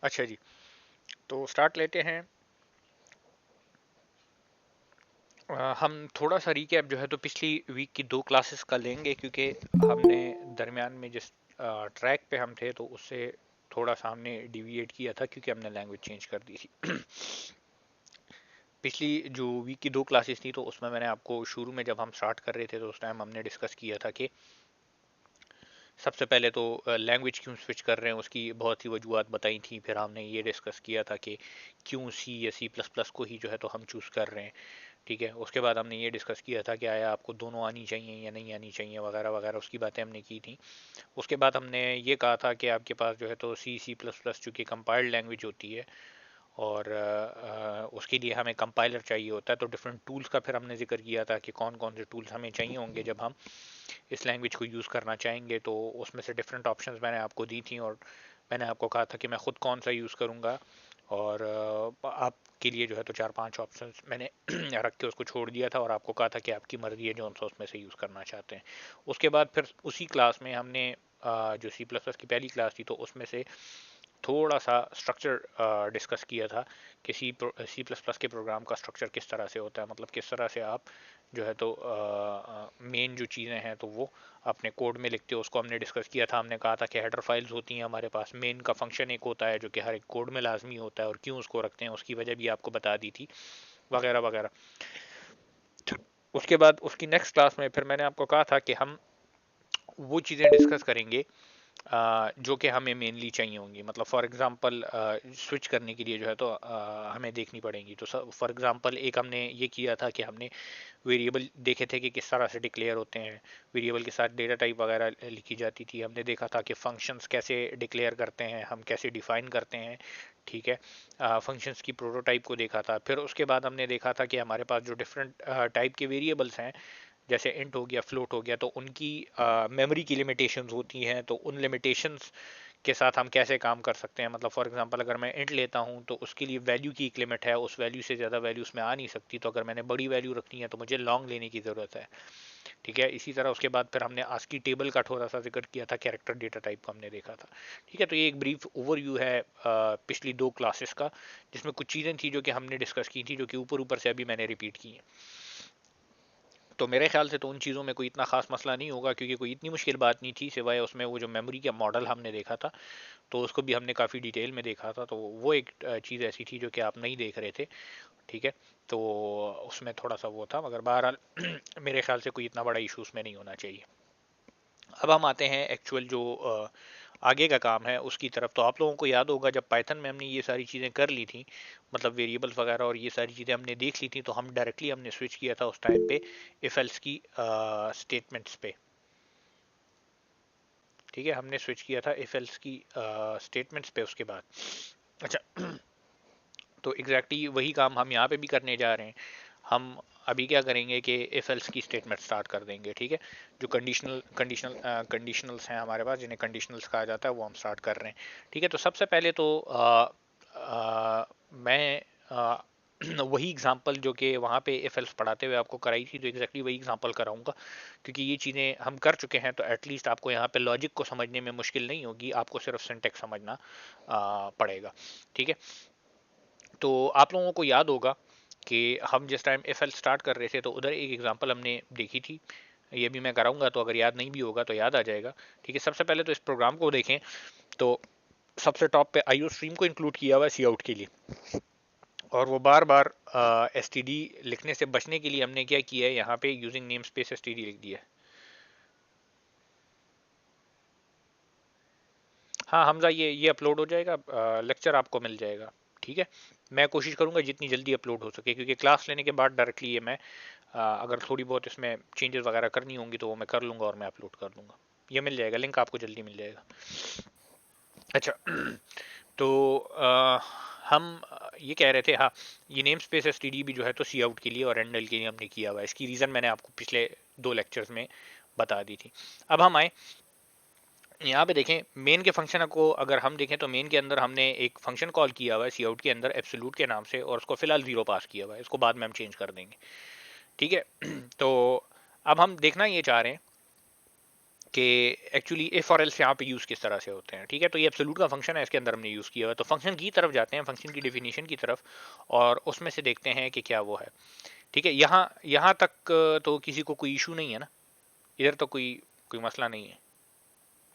अच्छा जी, तो स्टार्ट लेते हैं। हम थोड़ा सा रिकैप जो है तो पिछली वीक की दो क्लासेस का लेंगे, क्योंकि हमने दरमियान में जिस ट्रैक पे हम थे तो उससे थोड़ा सा हमने डिविएट किया था, क्योंकि हमने लैंग्वेज चेंज कर दी थी। पिछली जो वीक की दो क्लासेस थी तो उसमें मैंने आपको शुरू में जब हम स्टार्ट कर रहे थे तो उस टाइम हमने डिस्कस किया था कि सबसे पहले तो लैंग्वेज क्यों स्विच कर रहे हैं उसकी बहुत सी वजूहत बताई थी। फिर हमने ये डिस्कस किया था कि क्यों सी या सी प्लस प्लस को ही जो है तो हम चूज़ कर रहे हैं। ठीक है, उसके बाद हमने ये डिस्कस किया था कि आया आपको दोनों आनी चाहिए या नहीं आनी चाहिए, वगैरह वगैरह उसकी बातें हमने की थी। उसके बाद हमने ये कहा था कि आपके पास जो है तो सी सी प्लस प्लस चूँकि कंपाइल्ड लैंग्वेज होती है और उसके लिए हमें कंपाइलर चाहिए होता है, तो डिफरेंट टूल्स का फिर हमने जिक्र किया था कि कौन कौन से टूल्स हमें चाहिए होंगे जब हम इस लैंग्वेज को यूज़ करना चाहेंगे। तो उसमें से डिफरेंट ऑप्शंस मैंने आपको दी थी और मैंने आपको कहा था कि मैं खुद कौन सा यूज़ करूँगा, और आपके लिए जो है तो चार पांच ऑप्शंस मैंने रख के उसको छोड़ दिया था और आपको कहा था कि आपकी मर्ज़ी है जो सा उसमें से यूज़ करना चाहते हैं। उसके बाद फिर उसी क्लास में हमने जो सी प्लस प्लस की पहली क्लास थी तो उसमें से थोड़ा सा स्ट्रक्चर डिस्कस किया था कि सी प्लस प्लस के प्रोग्राम का स्ट्रक्चर किस तरह से होता है, मतलब किस तरह से आप जो है तो मेन जो चीज़ें हैं तो वो अपने कोड में लिखते हो, उसको हमने डिस्कस किया था। हमने कहा था कि हेडर फाइल्स होती हैं हमारे पास, मेन का फंक्शन एक होता है जो कि हर एक कोड में लाजमी होता है और क्यों उसको रखते हैं उसकी वजह भी आपको बता दी थी, वगैरह वगैरह। उसके बाद उसकी नेक्स्ट क्लास में फिर मैंने आपको कहा था कि हम वो चीज़ें डिस्कस करेंगे जो कि हमें मेनली चाहिए होंगी। मतलब फॉर एग्जांपल स्विच करने के लिए जो है तो हमें देखनी पड़ेंगी। तो फॉर एग्जांपल एक हमने ये किया था कि हमने वेरिएबल देखे थे कि किस तरह से डिक्लेयर होते हैं, वेरिएबल के साथ डेटा टाइप वगैरह लिखी जाती थी। हमने देखा था कि फंक्शंस कैसे डिक्लेयर करते हैं, हम कैसे डिफाइन करते हैं। ठीक है, फंक्शंस की प्रोटोटाइप को देखा था। फिर उसके बाद हमने देखा था कि हमारे पास जो डिफरेंट टाइप के वेरिएबल्स हैं, जैसे इंट हो गया, फ्लोट हो गया, तो उनकी मेमोरी की लिमिटेशंस होती हैं। तो उन लिमिटेशंस के साथ हम कैसे काम कर सकते हैं। मतलब फॉर एग्जांपल अगर मैं इंट लेता हूं तो उसके लिए वैल्यू की एक लिमिट है, उस वैल्यू से ज़्यादा वैल्यू उसमें आ नहीं सकती। तो अगर मैंने बड़ी वैल्यू रखनी है तो मुझे लॉन्ग लेने की ज़रूरत है। ठीक है, इसी तरह उसके बाद फिर हमने आस्की टेबल का थोड़ा सा जिक्र किया था, कैरेक्टर डेटा टाइप का हमने देखा था। ठीक है, तो ये एक ब्रीफ ओवरव्यू है पिछली दो क्लासेस का, जिसमें कुछ चीज़ें थी जो कि हमने डिस्कस की थी, जो कि ऊपर ऊपर से अभी मैंने रिपीट की हैं। तो मेरे ख्याल से तो उन चीज़ों में कोई इतना खास मसला नहीं होगा, क्योंकि कोई इतनी मुश्किल बात नहीं थी, सिवाय उसमें वो जो मेमोरी का मॉडल हमने देखा था तो उसको भी हमने काफ़ी डिटेल में देखा था। तो वो एक चीज़ ऐसी थी जो कि आप नहीं देख रहे थे। ठीक है, तो उसमें थोड़ा सा वो था, मगर बहरहाल मेरे ख्याल से कोई इतना बड़ा इशू उसमें नहीं होना चाहिए। अब हम आते हैं एक्चुअल जो आगे का काम है उसकी तरफ। तो आप लोगों को याद होगा जब पाइथन में हमने ये सारी चीज़ें कर ली थी, मतलब वेरिएबल्स वगैरह और ये सारी चीज़ें हमने देख ली थी, तो हम डायरेक्टली हमने स्विच किया था उस टाइम पे इफ एल्स की स्टेटमेंट्स पे। ठीक है, हमने स्विच किया था इफ एल्स की स्टेटमेंट्स पे उसके बाद। अच्छा, तो एग्जैक्टली वही काम हम यहाँ पे भी करने जा रहे हैं। हम अभी क्या करेंगे कि इफ एल्स की स्टेटमेंट स्टार्ट कर देंगे। ठीक है, जो कंडीशनल्स हैं हमारे पास, जिन्हें कंडीशनल्स कहा जाता है, वो हम स्टार्ट कर रहे हैं। ठीक है, तो सबसे पहले तो मैं वही एग्जांपल जो कि वहाँ पे इफ एल्स पढ़ाते हुए आपको कराई थी, तो एग्जैक्टली वही एग्जांपल कराऊंगा, क्योंकि ये चीज़ें हम कर चुके हैं। तो एटलीस्ट आपको यहाँ पे लॉजिक को समझने में मुश्किल नहीं होगी, आपको सिर्फ सिंटेक्स समझना पड़ेगा। ठीक है, तो आप लोगों को याद होगा कि हम जिस टाइम एफ एल स्टार्ट कर रहे थे तो उधर एक एग्जांपल हमने देखी थी। ये भी मैं कराऊंगा, तो अगर याद नहीं भी होगा तो याद आ जाएगा। ठीक है, सबसे पहले तो इस प्रोग्राम को देखें। तो सबसे टॉप पे आईओ स्ट्रीम को इंक्लूड किया हुआ है सी आउट के लिए, और वो बार बार एस टी डी लिखने से बचने के लिए हमने क्या किया है, यहाँ पे using name space S T D लिख दिया है। हाँ हमजा, ये अपलोड हो जाएगा, लेक्चर आपको मिल जाएगा। ठीक है, मैं कोशिश करूंगा जितनी जल्दी अपलोड हो सके, क्योंकि क्लास लेने के बाद डायरेक्टली ये मैं अगर थोड़ी बहुत इसमें चेंजेस वगैरह करनी होंगी तो वो मैं कर लूंगा और मैं अपलोड कर दूंगा। ये मिल जाएगा, लिंक आपको जल्दी मिल जाएगा। अच्छा, तो हम ये कह रहे थे, हाँ, ये नेम स्पेस एस भी जो है तो सी आउट के लिए और एंडल के लिए हमने किया हुआ है। इसकी रीज़न मैंने आपको पिछले दो लेक्चर्स में बता दी थी। अब हम आए यहाँ पे, देखें मेन के फंक्शन को अगर हम देखें तो मेन के अंदर हमने एक फंक्शन कॉल किया हुआ है सी आउट के अंदर एब्सोल्यूट के नाम से, और उसको फिलहाल जीरो पास किया हुआ है, इसको बाद में हम चेंज कर देंगे। ठीक है, तो अब हम देखना ये चाह रहे हैं कि एक्चुअली इफ और एल्स यहाँ पे यूज किस तरह से होते हैं। ठीक है, तो ये एब्सोल्यूट का फंक्शन है, इसके अंदर हमने यूज किया हुआ है। तो फंक्शन की तरफ जाते हैं, फंक्शन की डेफिनेशन की तरफ, और उसमें से देखते हैं कि क्या वो है। ठीक है, यहाँ यहाँ तक तो किसी को कोई इशू नहीं है ना, इधर तो कोई कोई मसला नहीं है,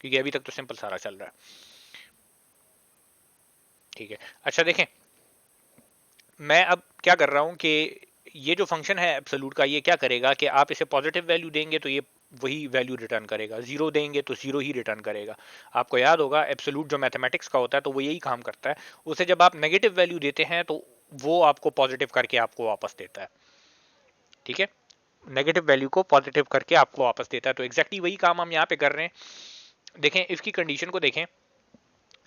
क्योंकि अभी तक तो सिंपल सारा चल रहा है। ठीक है, अच्छा देखें, मैं अब क्या कर रहा हूं कि ये जो फंक्शन है एब्सोल्यूट का, ये क्या करेगा कि आप इसे पॉजिटिव वैल्यू देंगे तो ये वही वैल्यू रिटर्न करेगा, जीरो देंगे तो जीरो ही रिटर्न करेगा। आपको याद होगा एब्सोल्यूट जो मैथमेटिक्स का होता है तो वो यही काम करता है। उसे जब आप नेगेटिव वैल्यू देते हैं तो वो आपको पॉजिटिव करके आपको वापस देता है। ठीक है, नेगेटिव वैल्यू को पॉजिटिव करके आपको वापस देता है। तो एग्जैक्टली वही काम हम यहाँ पे कर रहे हैं। देखें, इसकी कंडीशन को देखें।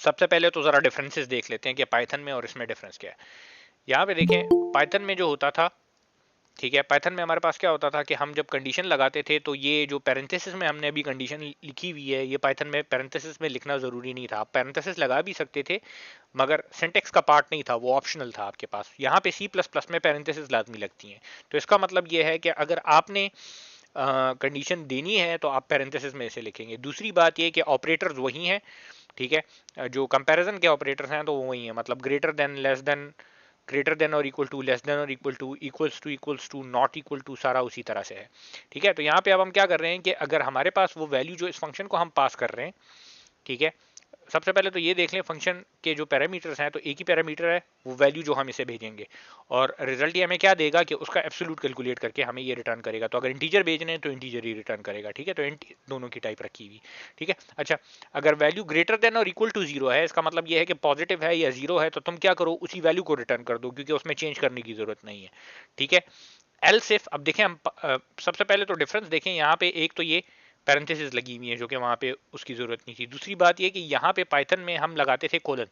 सबसे पहले तो जरा डिफरेंसेस देख लेते हैं कि पाइथन में और इसमें डिफरेंस क्या है। यहाँ पे देखें, पाइथन में जो होता था, ठीक है, पाइथन में हमारे पास क्या होता था कि हम जब कंडीशन लगाते थे तो ये जो पैरेंथेसिस में हमने अभी कंडीशन लिखी हुई है, ये पाइथन में पैरेंथेसिस में लिखना जरूरी नहीं था। आप पैरेंथेसिस लगा भी सकते थे, मगर सिंटेक्स का पार्ट नहीं था, वो ऑप्शनल था आपके पास। यहाँ पे C++ में पैरेंथेसिस लाजमी लगती हैं। तो इसका मतलब ये है कि अगर आपने कंडीशन देनी है तो आप पैरेंथेसिस में इसे लिखेंगे। दूसरी बात ये कि ऑपरेटर्स वही हैं। ठीक है, जो कंपैरिजन के ऑपरेटर्स हैं तो वो वही हैं, मतलब greater than, less than, greater than और इक्वल टू, लेस देन और equal to, equals to, not equal to, सारा उसी तरह से है। ठीक है, तो यहाँ पे अब हम क्या कर रहे हैं कि अगर हमारे पास वो वैल्यू जो इस फंक्शन को हम पास कर रहे हैं, ठीक है, सबसे पहले तो ये देख लें फंक्शन के जो पैरामीटर्स हैं, तो एक ही पैरामीटर है वो वैल्यू जो हम इसे भेजेंगे, और रिजल्ट ये हमें क्या देगा कि उसका एब्सोल्यूट कैलकुलेट करके हमें ये रिटर्न करेगा। तो अगर इंटीजर भेजने हैं तो इंटीजर ही रिटर्न करेगा। ठीक है, तो दोनों की टाइप रखी हुई। ठीक है, अच्छा, अगर वैल्यू ग्रेटर देन और इक्वल टू जीरो है, इसका मतलब ये है कि पॉजिटिव है या जीरो है, तो तुम क्या करो, उसी वैल्यू को रिटर्न कर दो, क्योंकि उसमें चेंज करने की जरूरत नहीं है। ठीक है, एल्स इफ, अब देखें हम सबसे पहले तो डिफरेंस देखें। यहाँ पे एक तो ये पैरेंथेसिस लगी हुई है जो कि वहां पे उसकी जरूरत नहीं थी। दूसरी बात ये कि यहाँ पे पाइथन में हम लगाते थे कोलन।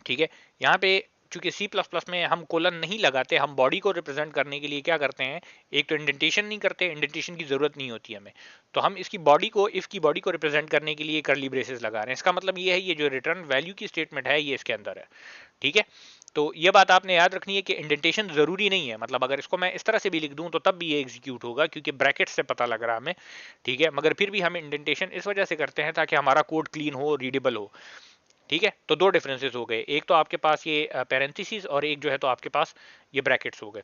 ठीक है, यहाँ पे चूंकि C++ में हम कोलन नहीं लगाते, हम बॉडी को रिप्रेजेंट करने के लिए क्या करते हैं, एक तो इंडेंटेशन नहीं करते, इंडेंटेशन की जरूरत नहीं होती हमें, तो हम इसकी बॉडी को, इफ की बॉडी को रिप्रेजेंट करने के लिए कर्ली ब्रेसेस लगा रहे हैं। इसका मतलब ये है, ये जो रिटर्न वैल्यू की स्टेटमेंट है ये इसके अंदर है। ठीक है, तो ये बात आपने याद रखनी है कि इंडेंटेशन जरूरी नहीं है, मतलब अगर इसको मैं इस तरह से भी लिख दूं तो तब भी ये एग्जीक्यूट होगा, क्योंकि ब्रैकेट से पता लग रहा है हमें। ठीक है, मगर फिर भी हम इंडेंटेशन इस वजह से करते हैं ताकि हमारा कोड क्लीन हो, रीडेबल हो। ठीक है, तो दो डिफरेंसेस हो गए, एक तो आपके पास ये पैरेंथेसिस और एक जो है तो आपके पास ये ब्रैकेट्स हो गए।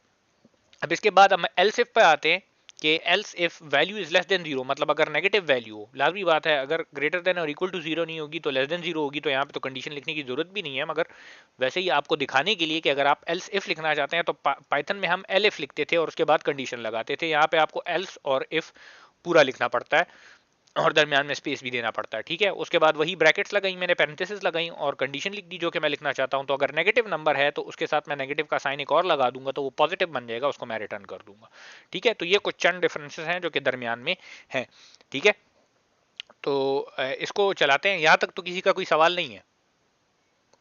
अब इसके बाद हम एल्स इफ पे आते हैं कि else if value is less than zero, मतलब अगर नेगेटिव वैल्यू हो, लाजमी बात है अगर ग्रेटर देन और इक्वल टू जीरो नहीं होगी तो लेस देन जीरो होगी, तो यहाँ पे तो कंडीशन लिखने की जरूरत भी नहीं है। मगर वैसे ही आपको दिखाने के लिए कि अगर आप एल्स इफ लिखना चाहते हैं तो पाइथन में हम एल इफ लिखते थे और उसके बाद कंडीशन लगाते थे। यहाँ पे आपको एल्स और इफ पूरा लिखना पड़ता है और दरमियान में स्पेस भी देना पड़ता है। ठीक है, उसके बाद वही ब्रैकेट्स लगाई मैंने, पैरेंथेसिस लगाई और कंडीशन लिख दी जो कि मैं लिखना चाहता हूं। तो अगर नेगेटिव नंबर है तो उसके साथ मैं नेगेटिव का साइन एक और लगा दूंगा तो वो पॉजिटिव बन जाएगा, उसको मैं रिटर्न कर दूंगा। ठीक है, तो ये कुछ चंद डिफरेंसेस हैं जो कि दरमियान में हैं। ठीक है, तो इसको चलाते हैं। यहां तक तो किसी का कोई सवाल नहीं है?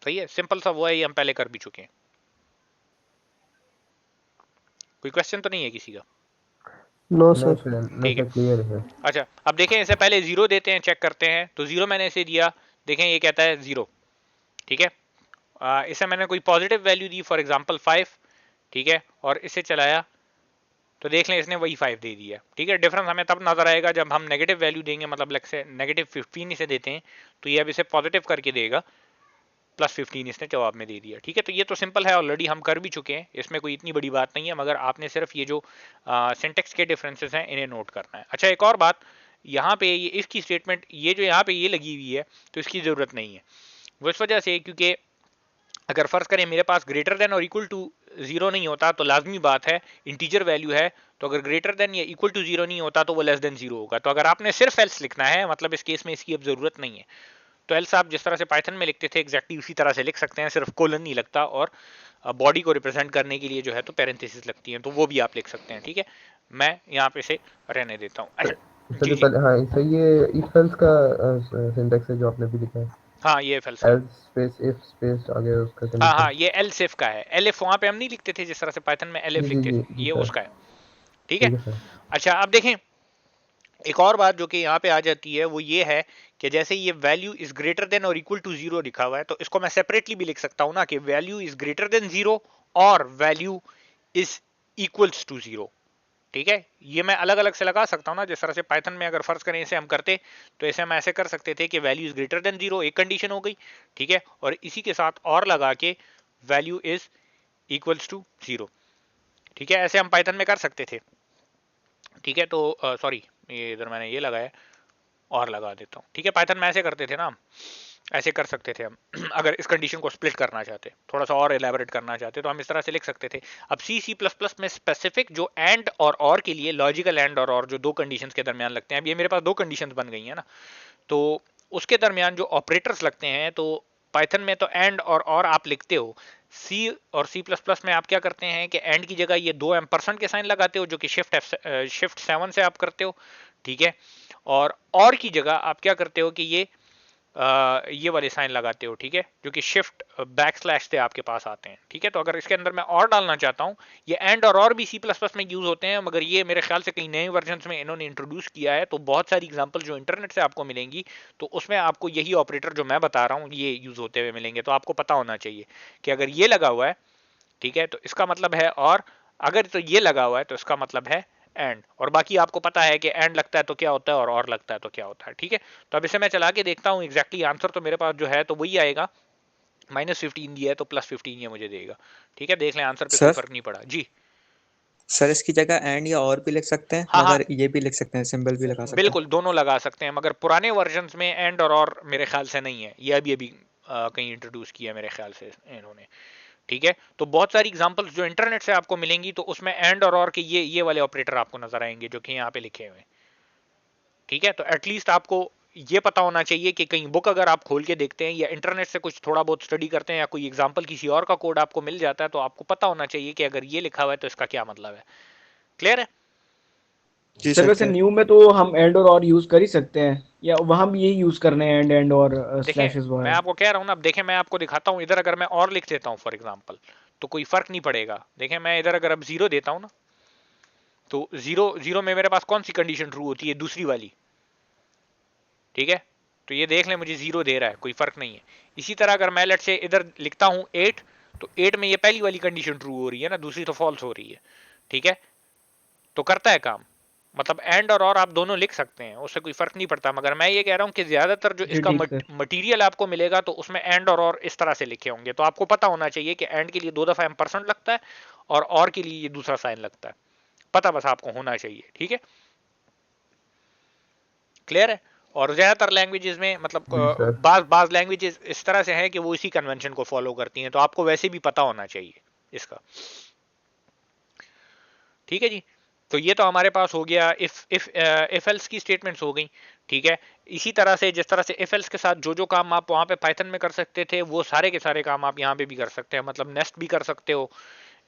सही है, सिंपल सा वो है, ये हम पहले कर भी चुके हैं। कोई क्वेश्चन तो नहीं है किसी का? No sir. ठीक है, क्लियर है। अच्छा, अब देखें, इससे पहले जीरो देते हैं, चेक करते हैं। तो जीरो मैंने इसे दिया, देखें ये कहता है जीरो। ठीक है, इसे मैंने कोई positive value the, for example 5। ठीक है, और इसे चलाया तो देख लें इसने वही 5 दे दिया। ठीक है, डिफरेंस हमें तब नजर आएगा जब हम नेगेटिव वैल्यू देंगे, मतलब लेट्स से नेगेटिव 15 इसे देते हैं तो ये अब इसे पॉजिटिव करके देगा, प्लस 15 इसने जवाब में दे दिया। ठीक है, तो ये तो सिंपल है, ऑलरेडी हम कर भी चुके हैं, इसमें कोई इतनी बड़ी बात नहीं है, मगर आपने सिर्फ ये जो सिंटेक्स के डिफरेंसेस हैं इन्हें नोट करना है। अच्छा, एक और बात, यहाँ पे ये इफ की स्टेटमेंट, ये जो यहाँ पे ये लगी हुई है तो इसकी जरूरत नहीं है। वो इस वजह से क्योंकि अगर फर्ज करें मेरे पास ग्रेटर देन और इक्वल टू जीरो नहीं होता तो लाजमी बात है इंटीजर वैल्यू है, तो अगर ग्रेटर देन या इक्वल टू जीरो नहीं होता तो वो लेस देन जीरो होगा। तो अगर आपने सिर्फ एल्स लिखना है, मतलब इस केस में इसकी अब जरूरत नहीं है, तो एल्स आप जिस तरह से पाइथन में लिखते थे एग्जैक्टली उसी तरह से लिख सकते हैं, सिर्फ कोलन नहीं लगता, और बॉडी को रिप्रेजेंट करने के लिए जो है तो पैरेंथेसिस लगती है, तो वो भी आप लिख सकते हैं। ठीक है, मैं यहाँ पे से रहने देता हूँ। अच्छा सर जी जो जी, पहले, हाँ सर ये इफ एल्स का सिंटेक्स है जो आपने भी लिखा है। हाँ ये एल्स का है। एल्स स्पेस इफ स्पेस आगे उसका हाँ कंडीशन। हाँ, ये एल सिफ का है। एल एफ वहां पे हम नहीं लिखते थे जिस तरह से पाइथन में एल जी एफ जी लिखते जी थे, जी ये सर। उसका है। ठीक है, ठीक है सर। अच्छा अब देखें, एक और बात जो कि यहाँ पे आ जाती है वो ये है कि जैसे ये वैल्यू इज ग्रेटर देन और इक्वल टू जीरो लिखा हुआ है, तो इसको मैं सेपरेटली भी लिख सकता हूँ ना, कि value is greater than zero और value is equals to zero. ठीक है, ये मैं अलग अलग से लगा सकता हूँ ना, जिस तरह से पाइथन में अगर फर्ज करें इसे हम करते तो इसे हम ऐसे कर सकते थे कि वैल्यू इज ग्रेटर देन 0, एक कंडीशन हो गई, ठीक है, और इसी के साथ और लगा के वैल्यू इज इक्वल्स टू 0, ठीक है, ऐसे हम पाइथन में कर सकते थे, ठीक है। तो सॉरी, ये इधर मैंने ये लगाया, और लगा देता हूँ, ठीक है, पाइथन में ऐसे करते थे ना हम, ऐसे कर सकते थे हम अगर इस कंडीशन को स्प्लिट करना चाहते, थोड़ा सा और एलैबोरेट करना चाहते, तो हम इस तरह से लिख सकते थे। अब सी प्लस प्लस में स्पेसिफिक जो एंड और के लिए लॉजिकल एंड और जो दो कंडीशंस के दरमियान लगते हैं, अब ये मेरे पास दो कंडीशंस बन गई हैं ना, तो उसके दरमियान जो ऑपरेटर्स लगते हैं, तो पाइथन में तो एंड और आप लिखते हो, सी और सी प्लस प्लस में आप क्या करते हैं कि एंड की जगह ये दो एम्परसेंट के साइन लगाते हो, जो कि शिफ्ट 7 से आप करते हो, ठीक है, और की जगह आप क्या करते हो कि ये वाले साइन लगाते हो, ठीक है, जो कि शिफ्ट बैक स्लैश से आपके पास आते हैं, ठीक है। तो अगर इसके अंदर मैं और डालना चाहता हूँ, ये एंड और भी सी प्लस प्लस में यूज होते हैं, मगर ये मेरे ख्याल से कई नए वर्जन में इन्होंने इंट्रोड्यूस किया है, तो बहुत सारी एग्जांपल जो इंटरनेट से आपको मिलेंगी, तो उसमें आपको यही ऑपरेटर जो मैं बता रहा हूँ ये यूज होते हुए मिलेंगे। तो आपको पता होना चाहिए कि अगर ये लगा हुआ है, ठीक है, तो इसका मतलब है और, अगर तो ये लगा हुआ है तो इसका मतलब है एंड, और बाकी आपको पता है कि एंड लगता है तो क्या होता है और लगता है तो क्या होता है, ठीक है। तो अब इसे मैं चला के देखता हूँ, एग्जैक्टली आंसर तो मेरे पास जो है तो वही आएगा, -15 दिया है तो +15 ये मुझे देगा, ठीक है। देख लें आंसर पे कोई सर फर्क नहीं पड़ा जी। सर इसकी जगह एंड या और भी लिख सकते हैं, हाँ हाँ, मगर ये भी लिख सकते हैं, सिंबल भी लगा सकते हैं। बिल्कुल दोनों लगा सकते हैं, मगर पुराने वर्जन में एंड और मेरे ख्याल से नहीं है, ये अभी अभी कहीं इंट्रोड्यूस किया मेरे ख्याल से इन्होंने, ठीक है। तो बहुत सारी एग्जांपल्स जो इंटरनेट से आपको मिलेंगी, तो उसमें एंड और के ये वाले ऑपरेटर आपको नजर आएंगे जो कि यहाँ पे लिखे हुए हैं, ठीक है। तो एटलीस्ट आपको ये पता होना चाहिए कि कहीं बुक अगर आप खोल के देखते हैं या इंटरनेट से कुछ थोड़ा बहुत स्टडी करते हैं या कोई एग्जांपल किसी और का कोड आपको मिल जाता है, तो आपको पता होना चाहिए कि अगर ये लिखा हुआ है तो इसका क्या मतलब है। क्लियर है? जी सर सर वैसे क्लियर। न्यू में तो हम एंड और यूज कर ही सकते हैं, या वहां भी यही यूज करने हैं एंड और देखें, स्लैशेस मैं वगैरह? आपको कह रहा हूं ना, अब देखें मैं आपको दिखाता हूं, इधर अगर मैं और लिख देता हूं फॉर एग्जांपल, तो कोई फर्क नहीं पड़ेगा। देखें मैं इधर अगर अब 0 देता हूं ना, तो 0 में मेरे पास कौन सी कंडीशन ट्रू होती है? दूसरी वाली, ठीक है। तो ये देख लें मुझे 0 दे रहा है, कोई फर्क नहीं है। इसी तरह अगर मैं लेट से इधर लिखता हूं 8, तो 8 में ये पहली वाली कंडीशन ट्रू हो रही है ना, दूसरी तो फॉल्स हो रही है, ठीक है। तो करता है काम, मतलब एंड और आप दोनों लिख सकते हैं, उससे कोई फर्क नहीं पड़ता। मगर मैं ये कह रहा हूं कि ज्यादातर जो जी इसका ठीक सर। मटेरियल आपको मिलेगा, तो उसमें एंड और इस तरह से लिखे होंगे। तो आपको पता होना चाहिए कि एंड के लिए 2 दफा एम्परसेंट लगता है और के लिए ये दूसरा साइन लगता है, पता बस आपको होना चाहिए, ठीक है। क्लियर है? और ज्यादातर लैंग्वेजेस में मतलब जी सर। बाज बाज लैंग्वेजेस इस तरह से हैं कि वो इसी कन्वेंशन को फॉलो करती हैं, तो आपको वैसे भी पता होना चाहिए इसका, ठीक है जी। तो ये तो हमारे पास हो गया इफ एल्स की स्टेटमेंट्स हो गई, ठीक है। इसी तरह से जिस तरह से इफ एल्स के साथ जो जो काम आप वहां पे पाइथन में कर सकते थे, वो सारे के सारे काम आप यहाँ पे भी कर सकते हैं। मतलब नेस्ट भी कर सकते हो,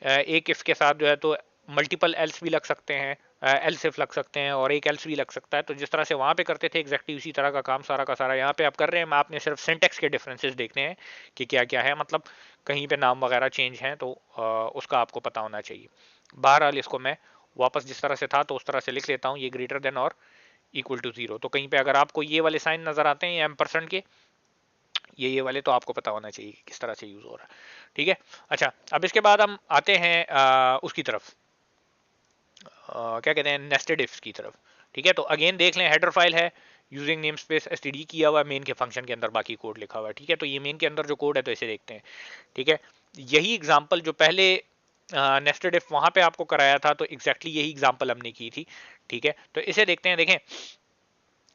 एक इफ के साथ जो है तो मल्टीपल एल्स भी लग सकते हैं, एल्स इफ लग सकते हैं, और एक एल्स भी लग सकता है। तो जिस तरह से वहां पे करते थे एग्जैक्टली उसी तरह का काम सारा का सारा यहाँ पे आप कर रहे हैं। आपने सिर्फ सिंटेक्स के डिफरेंसेस देखने हैं कि क्या क्या है, मतलब कहीं पे नाम वगैरह चेंज हैं, तो उसका आपको पता होना चाहिए। बहरहाल इसको मैं वापस जिस तरह से था तो उस तरह से लिख लेता हूँ, ये ग्रेटर देन और इक्वल टू 0। तो कहीं पे अगर आपको ये वाले साइन नजर आते हैं एम्परसेंट के, ये वाले, तो आपको पता होना चाहिए किस तरह से यूज हो रहा है, ठीक है। अच्छा, अब इसके बाद हम आते हैं उसकी तरफ, क्या कहते हैं, नेस्टेड इफ्स की तरफ, ठीक है। तो अगेन देख लें, हेडर फाइल है, यूजिंग नेम स्पेस एसटीडी किया हुआ है, मेन के फंक्शन के अंदर बाकी कोड लिखा हुआ है, ठीक है। तो ये मेन के अंदर जो कोड है तो इसे देखते हैं, ठीक है। यही एग्जांपल जो पहले नेस्टेड इफ वहां पे आपको कराया था, तो एग्जैक्टली यही एग्जांपल हमने की थी, ठीक है। तो इसे देखते हैं। देखें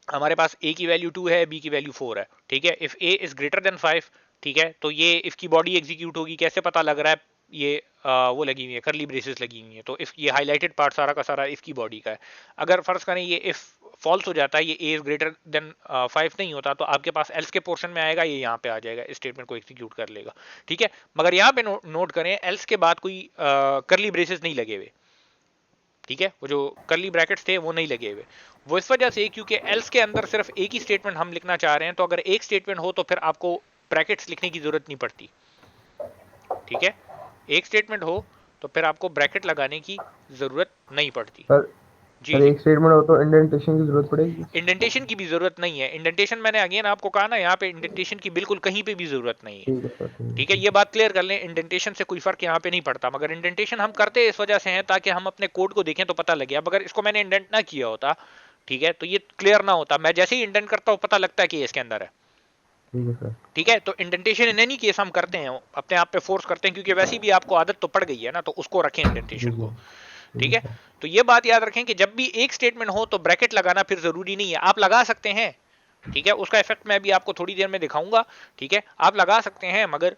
हमारे पास a की वैल्यू 2 है, b की वैल्यू 4 है, ठीक है। If a is greater then 5, ठीक है, तो ये इफ की बॉडी एग्जीक्यूट होगी। कैसे पता लग रहा है? ये वो लगी हुई है, करली ब्रेसेस लगी हुई है, तो इफ ये हाईलाइटेड पार्ट सारा का सारा इफ की बॉडी का है। अगर फर्ज करें ये इफ फॉल्स हो जाता है, ये a इज ग्रेटर देन 5 नहीं होता, तो आपके पास एल्स के पोर्शन में आएगा, ये यहाँ पे आ जाएगा, इस स्टेटमेंट को एग्जीक्यूट कर लेगा, ठीक है। मगर यहाँ पे नोट करें, एल्स के बाद कोई करली ब्रेसेस नहीं लगे हुए, ठीक है। वो जो करली ब्रैकेट्स थे वो नहीं लगे हुए, वो इस वजह से क्योंकि एल्स के अंदर सिर्फ एक ही स्टेटमेंट हम लिखना चाह रहे हैं। तो अगर एक स्टेटमेंट हो तो फिर आपको ब्रैकेट्स लिखने की जरूरत नहीं पड़ती, ठीक है। एक स्टेटमेंट हो तो फिर आपको ब्रैकेट लगाने की जरूरत नहीं पड़ती। सर जी सर जी। एक स्टेटमेंट हो तो इंडेंटेशन की जरूरत पड़ेगी? इंडेंटेशन की भी जरूरत नहीं है। इंडेंटेशन मैंने अगेन आपको कहा ना, यहाँ पे इंडेंटेशन की बिल्कुल कहीं पे भी जरूरत नहीं है। ठीक है सर, ठीक ठीक है है, ये बात क्लियर कर लें, इंडेंटेशन से कोई फर्क यहाँ पे नहीं पड़ता, मगर इंडेंटेशन हम करते इस वजह से हैं ताकि हम अपने कोड को देखें तो पता लगे। अब अगर इसको मैंने इंडेंट ना किया होता, ठीक है, तो ये क्लियर ना होता, मैं जैसे ही इंडेंट करता हूँ पता लगता है कि ये इसके अंदर है। ठीक है सर। ठीक है, तो इंडेंटेशन इन एनी केस हम करते हैं, अपने आप पे फोर्स करते हैं, क्योंकि वैसे भी आपको आदत तो पड़ गई है ना, तो उसको रखें जी इंडेंटेशन जी को। ठीक ठीक है है, सर। तो ये बात याद रखें कि जब भी एक स्टेटमेंट हो तो ब्रैकेट लगाना फिर जरूरी नहीं है, आप लगा सकते हैं। ठीक है, उसका इफेक्ट मैं भी आपको थोड़ी देर में दिखाऊंगा। ठीक है, आप लगा सकते हैं मगर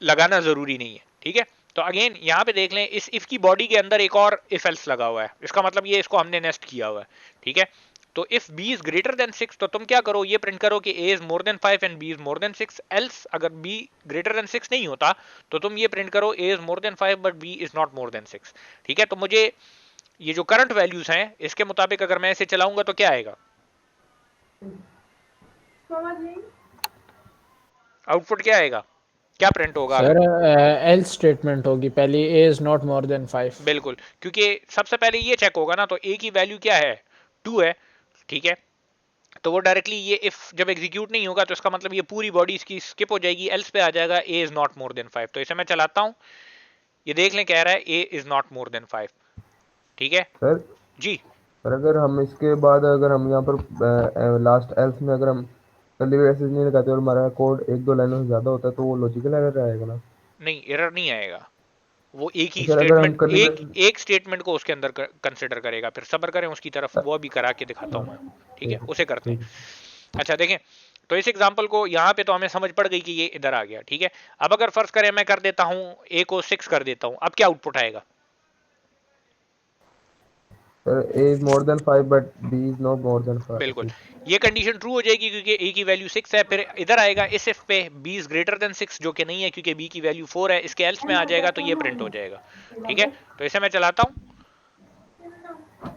लगाना जरूरी नहीं है। ठीक है, तो अगेन यहाँ पे देख लें, इस इफ की बॉडी के अंदर एक और इफ एल्स लगा हुआ है, इसका मतलब ये इसको हमने नेस्ट किया हुआ है। ठीक है, तो if b is greater then 6 तो तुम क्या करो, ये प्रिंट करो कि a is more than 5 and b is more than 6। Else अगर b ग्रेटर देन 6 नहीं होता तो तुम ये प्रिंट करो a is more than 5 but b is not more than 6। ठीक है, तो मुझे ये जो करंट वैल्यूज हैं इसके मुताबिक अगर मैं इसे चलाऊंगा तो क्या आएगा, आउटपुट क्या आएगा, क्या प्रिंट होगा सर अगर। एल स्टेटमेंट होगी पहली, ए इज नॉट मोर देन 5। बिल्कुल, क्योंकि सबसे पहले ये चेक होगा ना, तो a की वैल्यू क्या है, 2 है। ठीक है, तो वो डायरेक्टली ये इफ जब एग्जीक्यूट नहीं होगा तो इसका मतलब ये पूरी बॉडी इसकी स्किप हो जाएगी, एल्स पे आ जाएगा a is not more than 5। तो इसे मैं चलाता हूं, ये देख लें कह रहा है a is not more than 5। ठीक है सर जी। पर अगर हम इसके बाद अगर हम यहाँ पर लास्ट एल्स में अगर हम कर्ली ब्रेसेस नहीं लगाते और हमारा कोड एक दो लाइनों से ज्यादा होता है तो वो लॉजिकल एरर आएगा ना? नहीं, एरर नहीं आएगा, वो एक तो ही सर अगर हम स्टेटमेंट, कर्ली एक ब्रेसेस एक स्टेटमेंट को उसके अंदर कंसिडर करेगा। फिर सब्र करें, उसकी तरफ वो अभी करा के दिखाता हूं मैं। ठीक है, ठीक है उसे करते हैं। ठीक है अच्छा देखें, तो इस एग्जांपल को यहाँ पे तो हमें समझ पड़ गई कि ये इधर आ गया। ठीक है, अब अगर फर्ज करें मैं कर देता हूँ a को 6 कर देता हूँ, अब क्या आउटपुट आएगा, sir a is more than 5 but b is not more than 5 बिल्कुल, 6। ये कंडीशन ट्रू हो जाएगी क्योंकि a की वैल्यू 6 है। फिर इधर आएगा इस इफ पे b इज ग्रेटर देन 6, जो कि नहीं है क्योंकि b की वैल्यू 4 है, इसके एल्स में आ जाएगा तो ये प्रिंट हो जाएगा। ठीक है, तो इसे मैं चलाता हूं,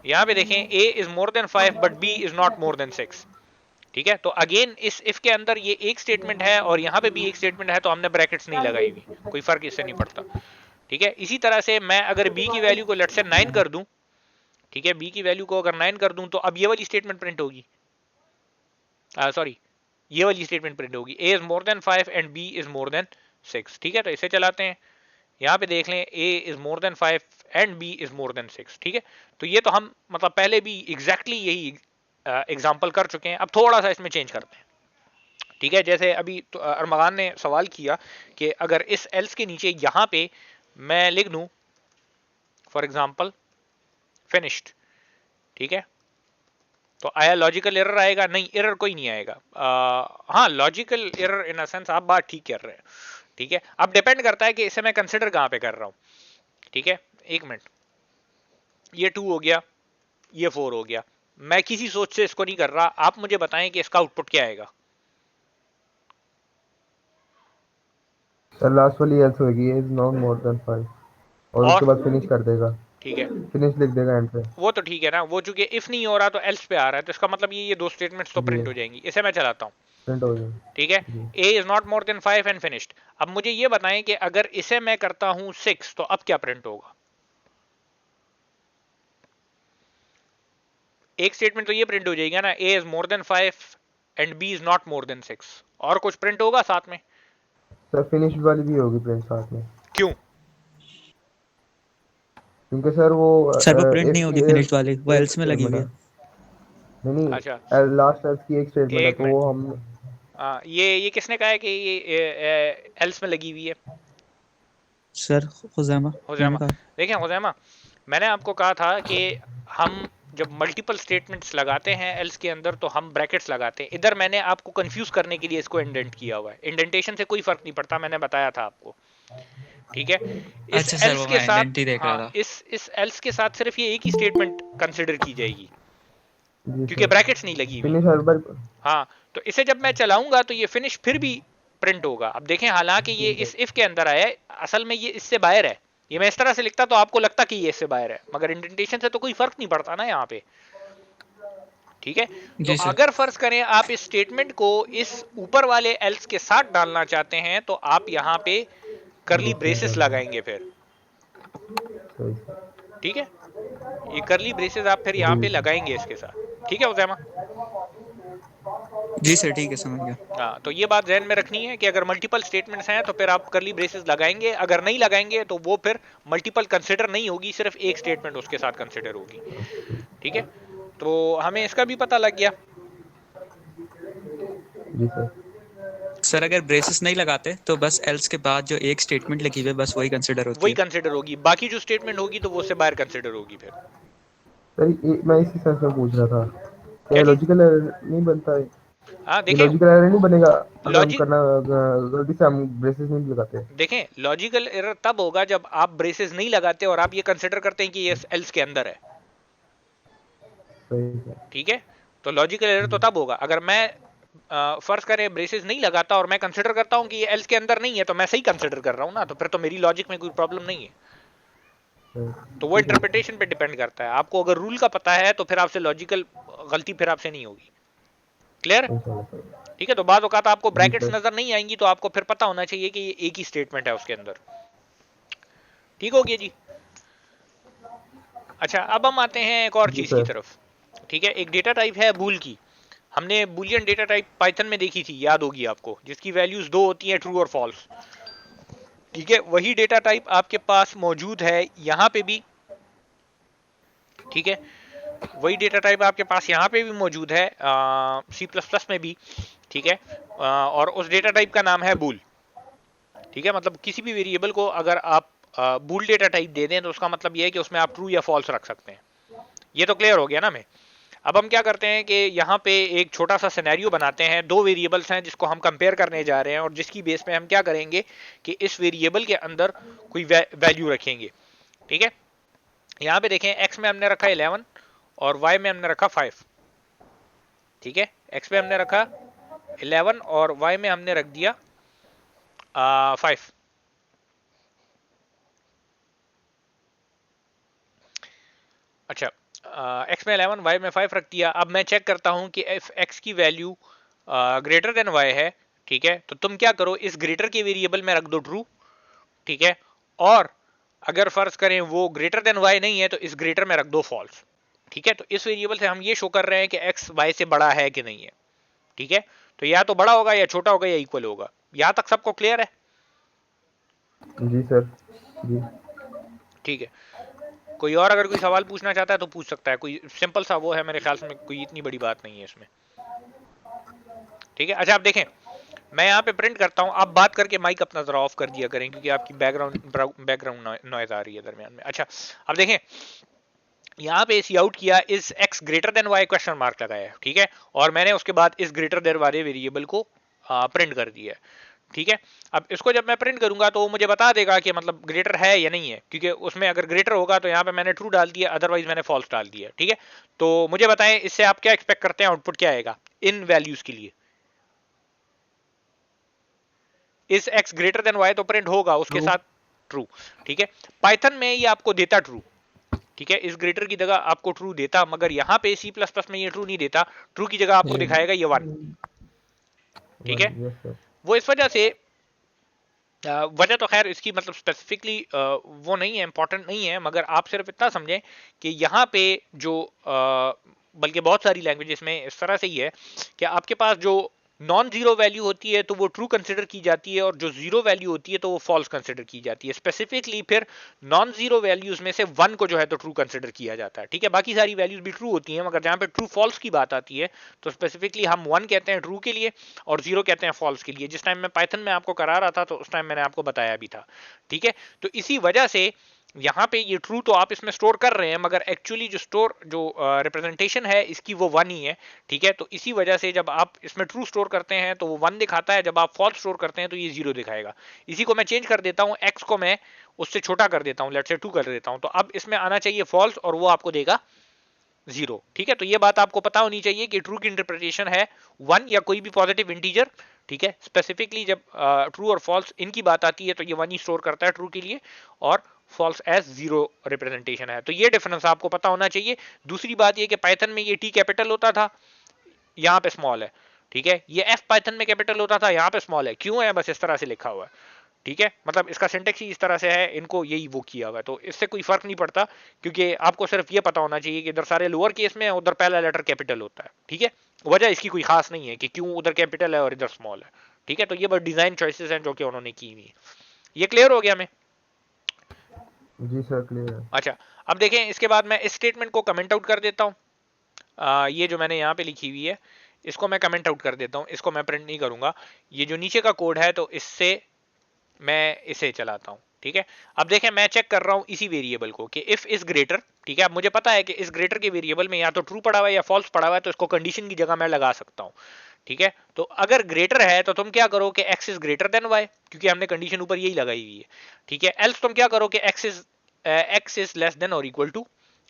यहां पे देखें a is more than 5 but b is not more than 6। ठीक है, तो अगेन इस इफ के अंदर ये एक स्टेटमेंट है और यहां पे भी एक स्टेटमेंट है, तो हमने ब्रैकेट्स नहीं लगाई हुई, कोई फर्क इससे नहीं पड़ता। ठीक है, इसी तरह से मैं अगर b की वैल्यू को लेट से 9 कर दूं, ठीक है, b की वैल्यू को अगर 9 कर दूं तो अब ये वाली स्टेटमेंट प्रिंट होगी, सॉरी ये वाली स्टेटमेंट प्रिंट होगी, a is more than 5 and b is more than 6। ठीक है, तो इसे चलाते हैं, यहाँ पे देख लें a is more than 5 and b is more than 6। ठीक है, तो ये तो हम मतलब पहले भी एग्जैक्टली यही एग्जांपल कर चुके हैं, अब थोड़ा सा इसमें चेंज करते हैं। ठीक है, जैसे अभी तो अरमगान ने सवाल किया कि अगर इस एल्स के नीचे यहाँ पे मैं लिख दूं फॉर एग्जांपल फिनिश्ड, ठीक है, तो आया लॉजिकल एरर आएगा, नहीं एरर कोई नहीं आएगा। हाँ logical error in a sense, आप बात ठीक कर रहे हैं। ठीक है, अब डिपेंड करता है कि इसे मैं कंसिडर कहां पे कर रहा हूं। ठीक है, एक मिनट, ये 2 हो गया, ये 4 हो गया, मैं किसी सोच से इसको नहीं कर रहा, आप मुझे बताएं कि इसका आउटपुट क्या आएगा। सर लास्ट वाली एल्स होगी a is not more than 5 और और उसके बाद फिनिश कर देगा, ठीक है, फिनिश लिख देगा एंड पे। वो तो ठीक है ना, वो चूंकि इफ नहीं हो रहा तो एल्स पे आ रहा है, तो इसका मतलब ये दो स्टेटमेंट्स तो जी प्रिंट हो जाएंगी। इसे मैं चलाता हूं, प्रिंट हो जाएगा। ठीक है, जी a is not more than 5 and finished. अब मुझे ये बताएं कि अगर इसे मैं करता हूं 6 तो अब क्या प्रिंट होगा। एक स्टेटमेंट तो ये प्रिंट हो जाएगा ना, a is more than 5 and b is not more than 6, और कुछ प्रिंट होगा साथ में, सर फिनिश वाली भी होगी प्रिंट साथ में, क्यों। क्योंकि सर वो सर वो प्रिंट इफ नहीं की होगी फिनिश्ड वाली, वो एक एल्स में लगी स्टेटमेंट हुई है, है। नहीं अच्छा नहीं लास्ट एल्स की एक स्टेटमेंट है एक तो मिनट, वो हम। ये किसने कहा है कि ये एल्स में लगी हुई है, सर खुजैमा, मैंने हुजैमा। कहा। देखें हुजैमा, मैंने आपको कहा था कि हम जब मल्टीपल स्टेटमेंट्स लगाते हैं एल्स के अंदर तो हम ब्रैकेट्स लगाते हैं। इधर मैंने आपको कंफ्यूज करने के लिए इसको इंडेंट किया हुआ है, इंडेंटेशन से कोई फर्क नहीं पड़ता, मैंने बताया था आपको। ठीक है, इस अच्छा सर, एल्स वो के मैं साथ, इंडेंट ही देख हाँ रहा था। इस एल्स के साथ सिर्फ ये एक ही स्टेटमेंट कंसिडर की जाएगी जी क्योंकि सर ब्रैकेट्स नहीं लगी हुई। फिनिश हर बार। हाँ, तो इसे जब मैं चलाऊंगा तो ये फिनिश फिर भी प्रिंट होगा। अब देखें, हालांकि ये ठीक है इस इफ के अंदर आया है, असल में ये इससे बाहर है। ये मैं इस तरह से लिखता तो आपको लगता कि ये इससे बाहर है, मगर इंडेंटेशन से तो कोई फर्क नहीं पड़ता ना यहाँ पे। ठीक है, तो जी सर। अगर फर्ज करें आप इस स्टेटमेंट को इस ऊपर वाले एल्स के साथ डालना चाहते हैं तो आप यहाँ पे करली दूसरी ब्रेसेस डाल लगाएंगे फिर। सही सर। ठीक है, ये करली ब्रेसेस आप फिर यहाँ पे जी लगाएंगे इसके साथ, ठीक है उजैमा? जी सर ठीक है, समझ गया। हाँ, तो ये बात ध्यान में रखनी है कि अगर मल्टीपल स्टेटमेंट्स हैं तो फिर आप करली ब्रेसेस लगाएंगे, अगर नहीं लगाएंगे तो वो फिर मल्टीपल कंसिडर नहीं होगी, सिर्फ एक स्टेटमेंट उसके साथ कंसिडर होगी, ठीक है? तो हमें इसका भी पता लग गया। जी सर। सर अगर ब्रेसेस नहीं लगाते तो बस एल्स के बाद जो एक स्टेटमेंट लिखी हुई है बस वही कंसिडर होती वही है। कंसिडर होगी, बाकी जो स्टेटमेंट होगी तो वो उससे बाहर कंसिडर होगी फिर। सर मैं इसी सेंस में पूछ रहा था, क्या क्या चीज? लॉजिकल एरर नहीं बनता है? हाँ ये देखें, लॉजिकल एरर नहीं बनेगा अगर हम लॉजिक करना गलती से हम ब्रेसेस नहीं लगाते? देखें लॉजिकल एरर तब होगा जब आप ब्रेसेस नहीं लगाते और आप ये कंसिडर करते हैं कि ये एल्स के अंदर है, सही है। ठीक है? तो लॉजिकल एरर तो तब होगा अगर मैं फर्ज करें ब्रेसेस नहीं लगाता और मैं कंसिडर करता हूं कि ये एल्स के अंदर नहीं है, तो मैं सही कंसिडर कर रहा हूं ना, तो फिर तो मेरी लॉजिक में कोई प्रॉब्लम नहीं है। तो वो ठीक है। इंटरप्रिटेशन पे डिपेंड करता है, आपको अगर रूल का पता है तो फिर आपसे लॉजिकल गलती फिर आपसे नहीं होगी। क्लियर? इंशाल्लाह सर। ठीक है, तो बाद औकात आपको जी ब्रैकेट्स सर। नजर नहीं आएंगी तो आपको फिर पता होना चाहिए कि ये एक ही स्टेटमेंट है उसके अंदर। ठीक हो गया जी? अच्छा, अब हम आते हैं एक और जी चीज की सर। तरफ। ठीक है, एक डेटा टाइप है बूल की। हमने बुलियन डेटा टाइप पाइथन में देखी थी, याद होगी आपको, जिसकी वैल्यूज दो होती हैं, ट्रू और फॉल्स। ठीक है, वही डेटा टाइप आपके पास मौजूद है यहाँ पे भी। ठीक है, वही डेटा टाइप आपके पास यहाँ पे भी मौजूद है C++ में भी। ठीक है, और उस डेटा टाइप का नाम है बूल। ठीक है, मतलब किसी भी वेरिएबल को अगर आप बूल डेटा टाइप दे दें तो उसका मतलब यह है कि उसमें आप ट्रू या फॉल्स रख सकते हैं। ये तो क्लियर हो गया ना? मैं अब हम क्या करते हैं कि यहाँ पे एक छोटा सा सिनेरियो बनाते हैं, दो वेरिएबल्स हैं जिसको हम कंपेयर करने जा रहे हैं, और जिसकी बेस पे हम क्या करेंगे कि इस वेरिएबल के अंदर कोई वैल्यू रखेंगे। ठीक है, यहाँ पे देखें, एक्स में हमने रखा 11 और वाई में हमने रखा 5। ठीक है, एक्स में हमने रखा 11 और वाई में हमने रख दिया 5। अच्छा, एक्स में 11 वाई में 5 रख दिया। अब मैं चेक करता हूं कि इफ एक्स की वैल्यू ग्रेटर देन वाई है, ठीक है, तो तुम क्या करो, इस ग्रेटर के वेरिएबल में रख दो ट्रू। ठीक है, और अगर फर्ज करें वो ग्रेटर देन वाई नहीं है तो इस ग्रेटर में रख दो फॉल्स। ठीक है, तो इस वेरिएबल से हम ये शो कर रहे हैं कि एक्स वाई से बड़ा है कि नहीं है। ठीक है, तो या तो बड़ा होगा या छोटा होगा या इक्वल होगा। यहां तक सबको क्लियर है? जी सर। जी। ठीक है, कोई और अगर कोई सवाल पूछना चाहता है तो पूछ सकता है, कोई सिंपल सा वो है, मेरे ख्याल से कोई इतनी बड़ी बात नहीं है इसमें। ठीक है, अच्छा आप देखें, मैं यहाँ पे प्रिंट करता हूँ, आप बात करके माइक अपना जरा ऑफ कर दिया करें क्योंकि आपकी बैकग्राउंड नॉइज आ रही है दरमियान में। अच्छा, अब देखें, यहाँ पे सी आउट किया is X greater than Y question mark लगाया है। ठीक है, और मैंने उसके बाद इस ग्रेटर देन वाले वेरिएबल को प्रिंट कर दिया है। ठीक है, अब इसको जब मैं प्रिंट करूंगा तो वो मुझे बता देगा कि मतलब ग्रेटर है या नहीं है, क्योंकि उसमें अगर ग्रेटर होगा तो यहाँ पे मैंने ट्रू डाल दिया, अदरवाइज मैंने फॉल्स डाल दिया। ठीक है, तो मुझे बताएं इससे आप क्या एक्सपेक्ट करते हैं, आउटपुट क्या आएगा इन वैल्यूज के लिए? इस एक्स ग्रेटर देन वाई तो प्रिंट होगा उसके ट्रू। साथ ट्रू। ठीक है, पाइथन में ये आपको देता ट्रू। ठीक है, इस ग्रेटर की जगह आपको ट्रू देता, मगर यहाँ पे C++ में ये ट्रू नहीं देता, ट्रू की जगह आपको दिखाएगा ये 1। ठीक है, यस सर। वो इस वजह से वजह तो खैर इसकी मतलब स्पेसिफिकली वो नहीं है, इंपॉर्टेंट नहीं है, मगर आप सिर्फ इतना समझें कि यहाँ पे जो बल्कि बहुत सारी लैंग्वेजेस में इस तरह से ही है कि आपके पास जो नॉन जीरो वैल्यू होती है तो वो ट्रू कंसिडर की जाती है, और जो जीरो वैल्यू होती है तो वो फॉल्स कंसिडर की जाती है। स्पेसिफिकली फिर नॉन जीरो वैल्यूज में से 1 को जो है तो ट्रू कंसिडर किया जाता है। ठीक है, बाकी सारी वैल्यूज भी ट्रू होती हैं, मगर जहां पे ट्रू फॉल्स की बात आती है तो स्पेसिफिकली हम 1 कहते हैं ट्रू के लिए और 0 कहते हैं फॉल्स के लिए। जिस टाइम मैं पाइथन में आपको करा रहा था तो उस टाइम मैंने आपको बताया भी था। ठीक है, तो इसी वजह से यहाँ पे ये ट्रू तो आप इसमें स्टोर कर रहे हैं, मगर एक्चुअली जो रिप्रेजेंटेशन है इसकी वो 1 ही है। ठीक है, तो इसी वजह से जब आप इसमें ट्रू स्टोर करते हैं तो वो 1 दिखाता है, जब आप फॉल्स स्टोर करते हैं तो ये 0 दिखाएगा। इसी को मैं चेंज कर देता हूँ, एक्स को मैं उससे छोटा कर देता हूँ, लेट्स से 2 कर देता हूँ, तो अब इसमें आना चाहिए फॉल्स और वो आपको देगा 0। ठीक है, तो ये बात आपको पता होनी चाहिए कि ट्रू की इंटरप्रिटेशन है 1 या कोई भी पॉजिटिव इंटीजर। ठीक है, स्पेसिफिकली जब ट्रू और फॉल्स इनकी बात आती है तो ये 1 ही स्टोर करता है ट्रू के लिए, और फॉल्स एज 0 रिप्रेजेंटेशन है। तो ये डिफरेंस आपको पता होना चाहिए। दूसरी बात ये कि पाइथन में ये टी कैपिटल होता था, यहाँ पे स्मॉल है। ठीक है, ये एफ पाइथन में कैपिटल होता था, यहाँ पे स्मॉल है। क्यों है? बस इस तरह से लिखा हुआ है। ठीक है, मतलब इसका सिंटेक्स ही इस तरह से है, इनको यही वो किया हुआ है, तो इससे कोई फर्क नहीं पड़ता, क्योंकि आपको सिर्फ ये पता होना चाहिए कि इधर सारे लोअर केस में है, उधर पहला लेटर कैपिटल होता है। ठीक है, वजह इसकी कोई खास नहीं है कि क्यों उधर कैपिटल है और इधर स्मॉल है। ठीक है, तो ये बस डिजाइन चॉइसेस हैं जो कि उन्होंने की हुई है। ये क्लियर हो गया हमें? जी सर क्लियर है। अच्छा, अब देखें, इसके बाद मैं इस स्टेटमेंट को कमेंट आउट कर देता हूँ। ये जो मैंने यहाँ पे लिखी हुई है इसको मैं कमेंट आउट कर देता हूँ, इसको मैं प्रिंट नहीं करूंगा। ये जो नीचे का कोड है तो इससे मैं इसे चलाता हूँ। ठीक है, अब देखें मैं चेक कर रहा हूँ इसी वेरिएबल को कि इफ इज ग्रेटर। ठीक है, अब मुझे पता है कि इस ग्रेटर के वेरिएबल में या तो ट्रू पड़ा हुआ है या फॉल्स पड़ा हुआ है, तो इसको कंडीशन की जगह मैं लगा सकता हूँ। ठीक है, तो अगर ग्रेटर है तो तुम क्या करो कि x is greater then y, क्योंकि हमने कंडीशन ऊपर यही लगाई हुई है। ठीक है, एल्स तुम क्या करो कि x इज लेस देन और इक्वल टू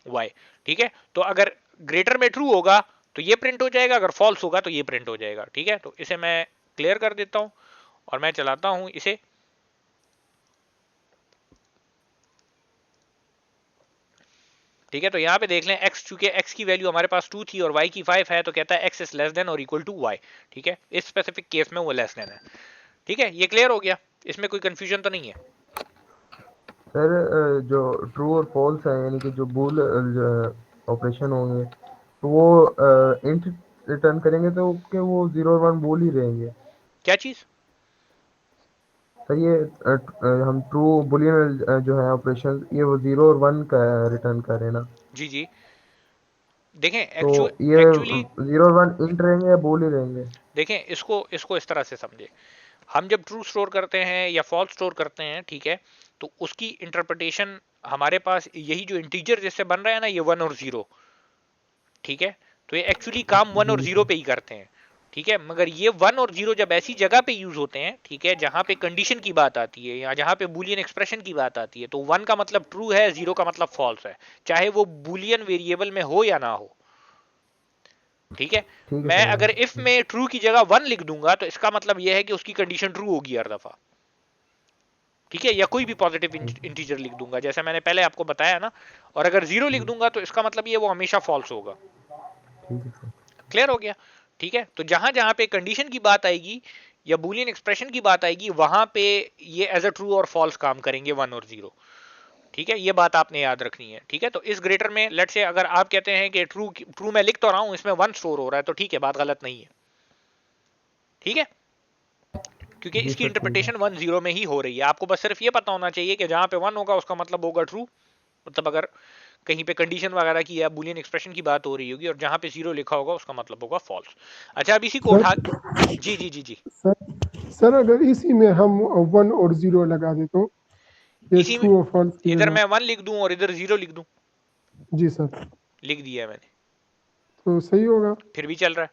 y। ठीक है, तो अगर ग्रेटर में ट्रू होगा तो ये प्रिंट हो जाएगा, अगर फॉल्स होगा तो ये प्रिंट हो जाएगा। ठीक है, तो इसे मैं क्लियर कर देता हूं और मैं चलाता हूं इसे। ठीक है, तो यहां पे देख लें x, चूंकि x की वैल्यू हमारे पास 2 थी और y की 5 है, तो कहता है x इज लेस देन और इक्वल टू y। ठीक है, इस स्पेसिफिक केस में वो लेस देन है। ठीक है, ये क्लियर हो गया, इसमें कोई कंफ्यूजन तो नहीं है? सर जो ट्रू और फॉल्स है यानी कि जो बूल ऑपरेशन होंगे तो वो इंट रिटर्न करेंगे तो कि वो 0 और 1 बूल ही रहेंगे। क्या चीज? सर ये हम ट्रू बुलियन जो है ऑपरेशन ये वो 0 और 1 का रिटर्न कर रहे हैं ना, जी जी, देखें तो ये एक्चुअली 0 और 1 इंट रहेंगे या बूल ही रहेंगे? देखें इसको इसको इस तरह से समझे, हम जब ट्रू स्टोर करते हैं या फॉल्स स्टोर करते हैं, ठीक है, तो उसकी इंटरप्रिटेशन हमारे पास यही जो इंटीजर जिससे बन रहा है ना, ये 1 और 0। ठीक है, तो ये एक्चुअली काम 1 और जी 0 सर। पे ही करते हैं। ठीक है, मगर ये 1 और 0 जब ऐसी जगह पे यूज होते हैं, ठीक है, जहां पे कंडीशन की बात आती है या जहां पे बुलियन एक्सप्रेशन की बात आती है, तो 1 का मतलब ट्रू है, 0 का मतलब फॉल्स है, चाहे वो बुलियन वेरिएबल में हो या ना हो। ठीक है, ठीक है मैं अगर इफ सर। में ट्रू की जगह 1 लिख दूंगा तो इसका मतलब यह है कि उसकी कंडीशन ट्रू होगी हर दफा। ठीक है, या कोई भी पॉजिटिव इंटीजर लिख दूंगा जैसे मैंने पहले आपको बताया ना, और अगर 0 लिख दूंगा तो इसका मतलब ये वो हमेशा फॉल्स होगा। ठीक है सर। क्लियर हो गया? ठीक है, तो जहां जहां पे कंडीशन की बात आएगी या बुलियन एक्सप्रेशन की बात आएगी, वहां पे ये एज अ ट्रू और फॉल्स काम करेंगे 1 और 0। ठीक है, ये बात आपने याद रखनी है। ठीक है, तो इस ग्रेटर में लेट से अगर आप कहते हैं कि ट्रू ट्रू मैं लिख तो रहा हूं, इसमें 1 स्टोर हो रहा है, तो ठीक है, बात गलत नहीं है। ठीक है, क्योंकि जी इसकी सर ठीक है। इंटरप्रिटेशन 1 0 में ही हो रही है। आपको बस सिर्फ ये पता होना चाहिए कि जहां पे 1 होगा उसका मतलब होगा ट्रू, मतलब अगर कहीं पे कंडीशन वगैरह की या बुलियन एक्सप्रेशन की बात हो रही होगी, और जहां पे 0 लिखा होगा उसका मतलब होगा फॉल्स। अच्छा, अब इसी को उठा, सर जी जी जी जी, सर सर अगर इसी में हम 1 और 0 लगा दे तो ये इसी में ट्रू और फॉल्स की इधर जगह? मैं 1 लिख दूं और इधर 0 लिख दूं, जी सर, लिख दिया है मैंने, तो सही होगा। फिर भी चल रहा है।